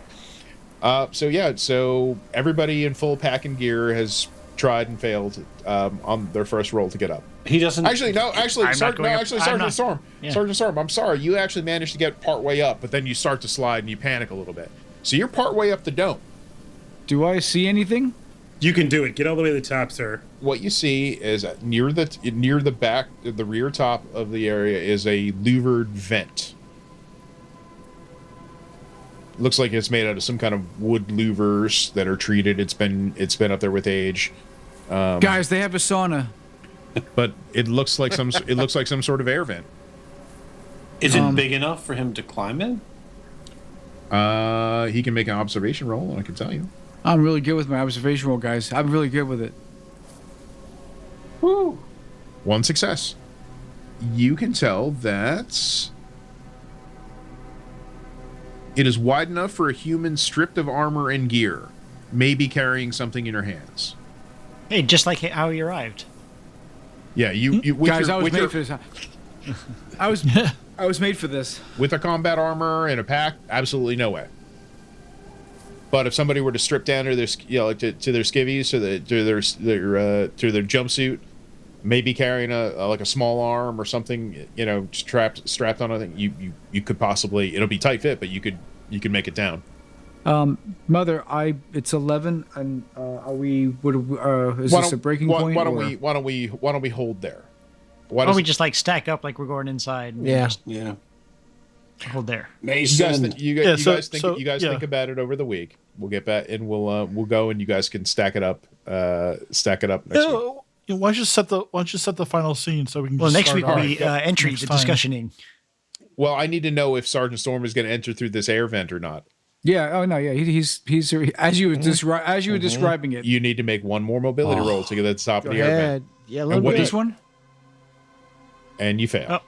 So everybody in full pack and gear has tried and failed on their first roll to get up. He doesn't. Sergeant Storm. Yeah. Sergeant Storm, I'm sorry. You actually managed to get part way up, but then you start to slide and you panic a little bit. So you're part way up the dome. Do I see anything? You can do it. Get all the way to the top, sir. What you see is near the back, the rear top of the area is a louvered vent. Looks like it's made out of some kind of wood louvers that are treated. It's been up there with age. Guys, they have a sauna. But it looks like some sort of air vent. Is it big enough for him to climb in? He can make an observation roll, and I can tell you. I'm really good with my observation roll, guys. I'm really good with it. Woo! 1 success. You can tell that it is wide enough for a human stripped of armor and gear, maybe carrying something in your hands. Hey, just like how he arrived. Yeah, you guys, I was made for this. I was made for this. With a combat armor and a pack, absolutely no way. But if somebody were to strip down to their, like to their skivvies, to their jumpsuit, maybe carrying a small arm or something, strapped on a thing, you could possibly, it'll be tight fit, but you could make it down. Mother, it's 11, and are we? Is this a breaking point? Why don't we hold there? Why don't we just like stack up like we're going inside? Yeah. Hold there. Mason. You guys think about it over the week. We'll get back and we'll go and you guys can stack it up. Next week. Why don't you set the final scene so we can? Well, just next start week will off. be entry, Next the time. discussioning. Well, I need to know if Sergeant Storm is going to enter through this air vent or not. Yeah. Oh no. Yeah. He's as you were describing it. You need to make one more mobility roll to get to the top of the air vent. Yeah, And what This one. And you fail.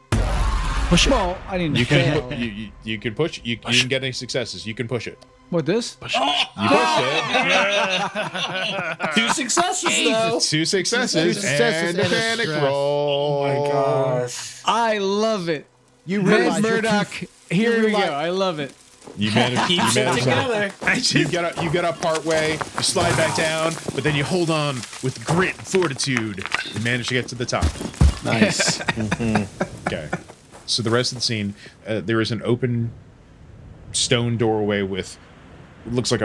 Push it. Well, I didn't. You can push. You didn't get any successes. You can push it. What this? You pushed it. 2 successes though. 2 successes and a panic stress. roll. Oh my gosh. I love it. You Red realize you're Murdoch. Here we go. I love it. You managed. Keeps it together. You get up part way. You slide back down, but then you hold on with grit and fortitude. You manage to get to the top. Nice. Okay. So the rest of the scene, there is an open stone doorway with looks like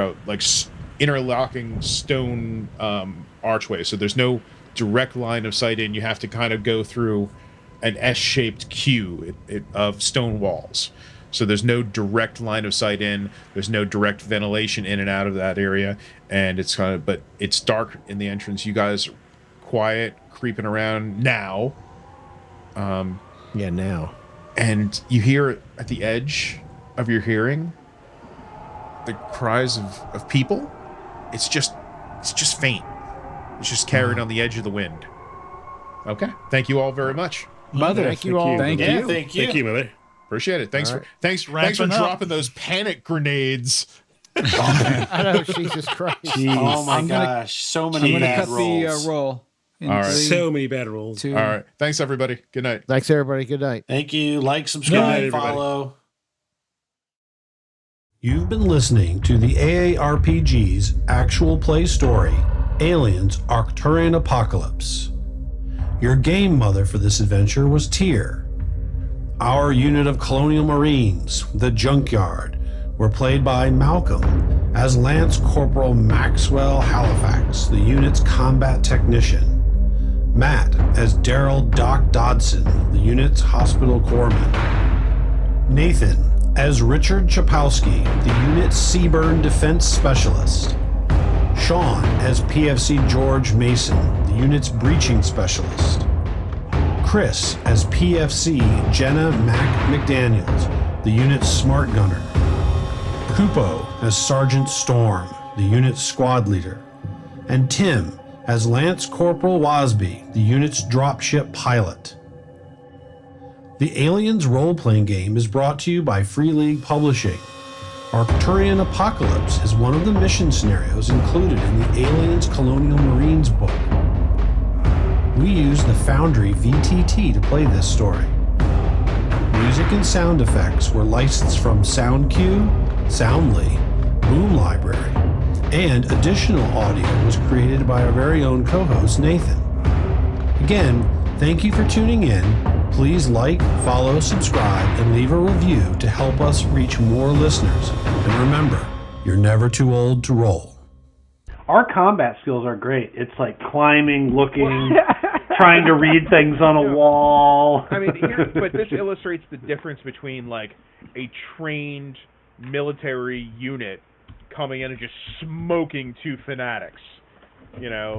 interlocking stone archway. So there's no direct line of sight in. You have to kind of go through an S-shaped queue of stone walls. So there's no direct line of sight in. There's no direct ventilation in and out of that area, and but it's dark in the entrance. You guys are quiet, creeping around now. now. And you hear at the edge of your hearing the cries of people. It's just faint. It's just carried on the edge of the wind. Okay. Thank you all very much. Mother, Thank you all. Thank you. Thank you, Mother. Appreciate it. Thanks for Wrapping up. dropping those panic grenades. I know, Jesus Christ. Oh my I'm gonna- gosh. So I'm many going to bad cut rolls. the roll. In All right. 3, So many bad rolls. 2. All right. Thanks, everybody. Good night. Thanks, everybody. Good night. Thank you. Like, Good subscribe, night, everybody. follow. You've been listening to the AARPG's actual play story, Aliens Arcturian Apocalypse. Your game mother for this adventure was Tyr. Our unit of Colonial Marines, the Junkyard, were played by Malcolm as Lance Corporal Maxwell Halifax, the unit's combat technician. Matt as Daryl Doc Dodson, the unit's hospital corpsman. Nathan as Richard Chapowski, the unit's Seaburn defense specialist. Sean as PFC George Mason, the unit's breaching specialist. Chris as PFC Jenna Mac McDaniels, the unit's smart gunner. Kupo as Sergeant Storm, the unit's squad leader. And Tim as Lance Corporal Wasby, the unit's dropship pilot. The Aliens role-playing game is brought to you by Free League Publishing. Arcturian Apocalypse is one of the mission scenarios included in the Aliens Colonial Marines book. We use the Foundry VTT to play this story. Music and sound effects were licensed from SoundCue, Soundly, Boom Library, and additional audio was created by our very own co-host Nathan. Again, thank you for tuning in. Please like, follow, subscribe, and leave a review to help us reach more listeners. And remember, you're never too old to roll. Our combat skills are great. It's like climbing, looking, trying to read things on a wall. I mean, but this illustrates the difference between like a trained military unit coming in and just smoking 2 fanatics,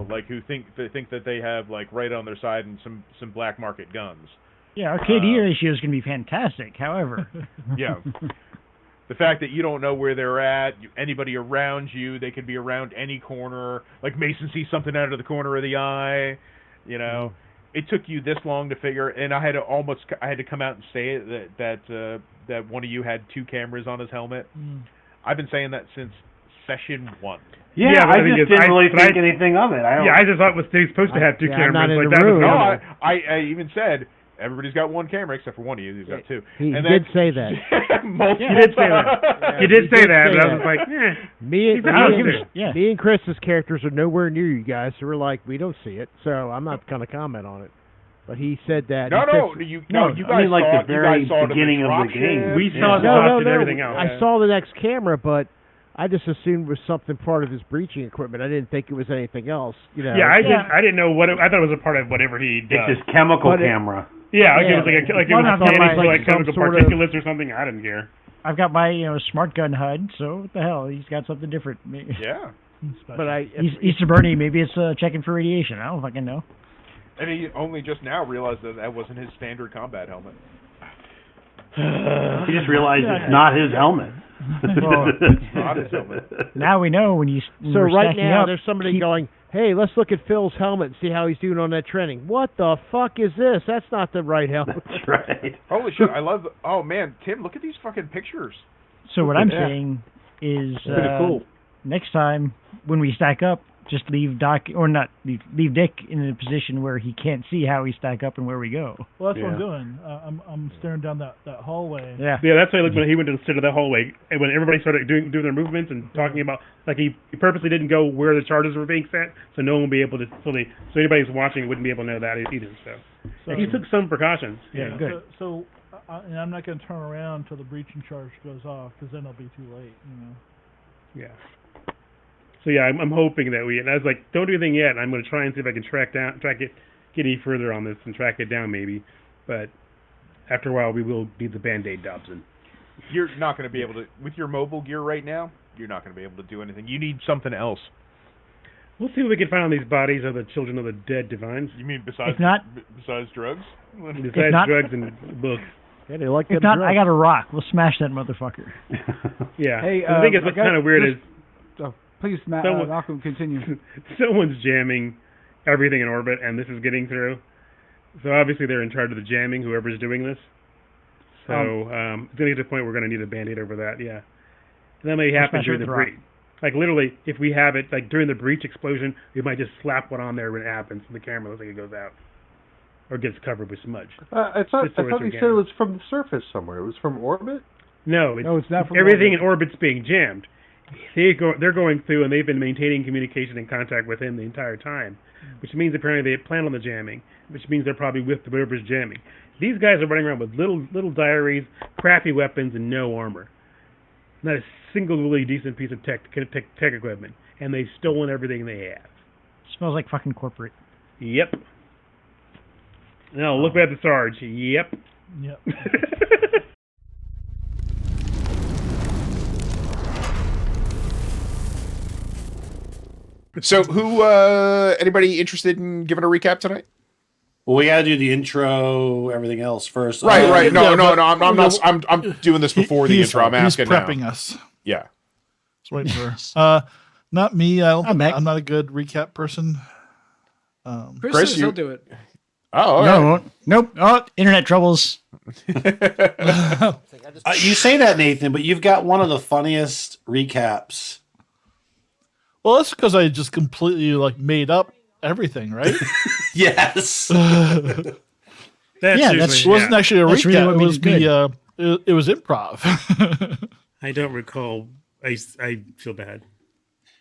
like who think that they have like right on their side and some black market guns. Yeah, our KD ratio is going to be fantastic. However, Yeah. The fact that you don't know where they're at, anybody around you, they could be around any corner. Like Mason sees something out of the corner of the eye, It took you this long to figure, and I had to come out and say that one of you had 2 cameras on his helmet. I've been saying that since session 1. Yeah, I just didn't really think anything of it. I just thought they're supposed to have 2 cameras. I'm not in like the that room. was No, I even said Everybody's got one camera except for one of you. Who's got two. He And did then- say that. multiple You did say that. times. You did say did that, say but I that. was like, Me Yeah. and Chris's characters are nowhere near you guys, so we're like, we don't see it. So I'm not going to comment on it. But he said that. No, he you said, guys I mean, like saw the it. very You guys saw it at beginning of the dropship. game. We saw the no, box no, and no. everything else. I saw the next camera, but I just assumed it was something part of his breaching equipment. I didn't think it was anything else. You know. Yeah, I didn't know what I thought it was a part of whatever he does. It's his chemical But it- camera. Yeah, like Yeah. it was like it Well, was I thought scanning for like like some chemical sort of- particulates or something. I didn't care. I've got my smart gun HUD, so what the hell? He's got something different. Yeah. But Easter Bernie, maybe it's checking for radiation. I don't fucking know. And he only just now realized that wasn't his standard combat helmet. He just realized it's not his helmet. Well, It's not his helmet. Now we know when So we're right stacking now, up, there's somebody going, "Hey, let's look at Phil's helmet and see how he's doing on that training." What the fuck is this? That's not the right helmet. That's right. Holy shit! I love. Oh man, Tim, look at these fucking pictures. So what I'm Yeah. saying is, Pretty cool. next time when we stack up, just leave Doc or not leave Dick in a position where he can't see how we stack up and where we go. Well, that's what I'm doing. I'm staring down that hallway. Yeah. Yeah, that's why like when he went to the center of that hallway, and when everybody started doing their movements and talking about, like he purposely didn't go where the charges were being set, so no one would be able to. So anybody who's watching wouldn't be able to know that either. So he took some precautions. Yeah, good. So and I'm not going to turn around until the breaching charge goes off, because then it'll be too late. Yeah. So yeah, I'm hoping that and I was like, don't do anything yet. I'm going to try and see if I can get any further on this and track it down maybe. But after a while, we will be the Band-Aid Dobson. You're not going to be able to, with your mobile gear right now, you're not going to be able to do anything. You need something else. We'll see what we can find on these bodies of the children of the dead divines. You mean besides drugs? Besides drugs and books. Yeah, they like If them not, drugs. I got a rock. We'll smash that motherfucker. Yeah. Hey, the thing is, what's kind of weird is please, Malcolm, continue. someone's jamming everything in orbit, and this is getting through. So obviously they're in charge of the jamming, whoever's doing this. So it's going to get to the point where we're going to need a Band-Aid over that, yeah. And that may happen smash during it the with a rock. breach. Like literally, if we have it, like during the breach explosion, we might just slap one on there when it happens, and the camera looks like it goes out. Or gets covered with smudge. I thought Just so it's he said it organic. was from the surface somewhere. It was from orbit? No, it's not from everything orbit. in orbit's being jammed. They're going through, and they've been maintaining communication and contact with him the entire time, which means apparently they plan on the jamming, which means they're probably with whoever's jamming. These guys are running around with little diaries, crappy weapons, and no armor. Not a single really decent piece of tech equipment, and they've stolen everything they have. Smells like fucking corporate. Yep. No, look at the Sarge. Yep. Yep. So, anybody interested in giving a recap tonight? Well, we got to do the intro, everything else first. Right. No. I'm no, not. I'm doing this before the intro. I'm asking He's prepping now. us. Yeah. Just waiting for. Not me. I'm I'm not a good recap person. Chris Chris, says you- he'll do it. Oh, all No, right. I won't. Nope. Oh, internet troubles. You say that, Nathan, but you've got one of the funniest recaps. Well, that's because I just completely made up everything, right? Yes. That's It wasn't actually a that's recap. really what It made was it good. it was improv. I don't recall. I feel bad.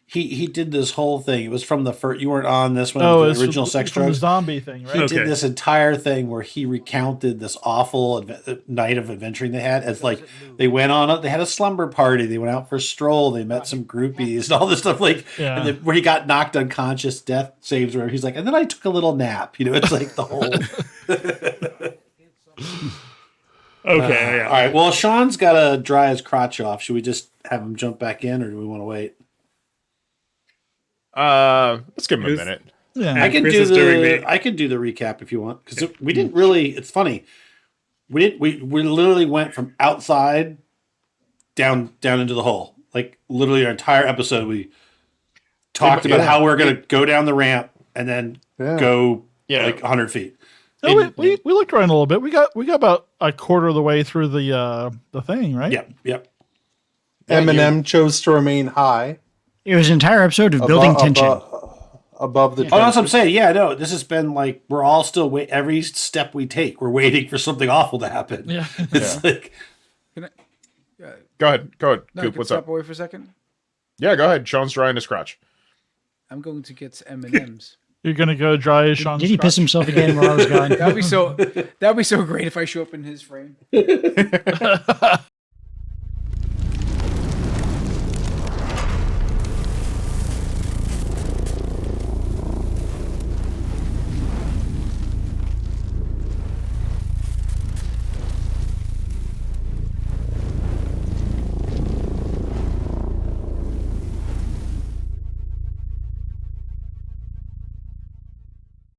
He did this whole thing. It was from the first. You weren't on this one. Oh, the it's original from sex the drugs. zombie thing, right? He did this entire thing where he recounted this awful night of adventuring they had. It's like they went on. They had a slumber party. They went out for a stroll. They met some groupies and all this stuff. And then where he got knocked unconscious, death saves where he's like, and then I took a little nap. It's like the whole. Okay. Yeah. All right. Well, Sean's got to dry his crotch off. Should we just have him jump back in, or do we want to wait? Let's give him a minute. Yeah. I can Chris do is doing the I can do the recap if you want, because we didn't really. It's funny. We literally went from outside down into the hole. Like literally our entire episode, we talked about how we're gonna go down the ramp and then go like 100 feet. No, we looked around a little bit. We got about a quarter of the way through the thing, right? Yep. Eminem chose to remain high. It was an entire episode of building tension. above the. Oh, that's what I'm saying. Yeah, no, this has been like we're all still wait. Every step we take, we're waiting for something awful to happen. Yeah, it's like. Can I, Go ahead. no, Coop, can what's step up? away for a second? Yeah, go ahead. Sean's drying his crotch. I'm going to get M&Ms. You're gonna go dry as Sean's Did he piss himself again while I was gone? That'd be so great if I show up in his frame.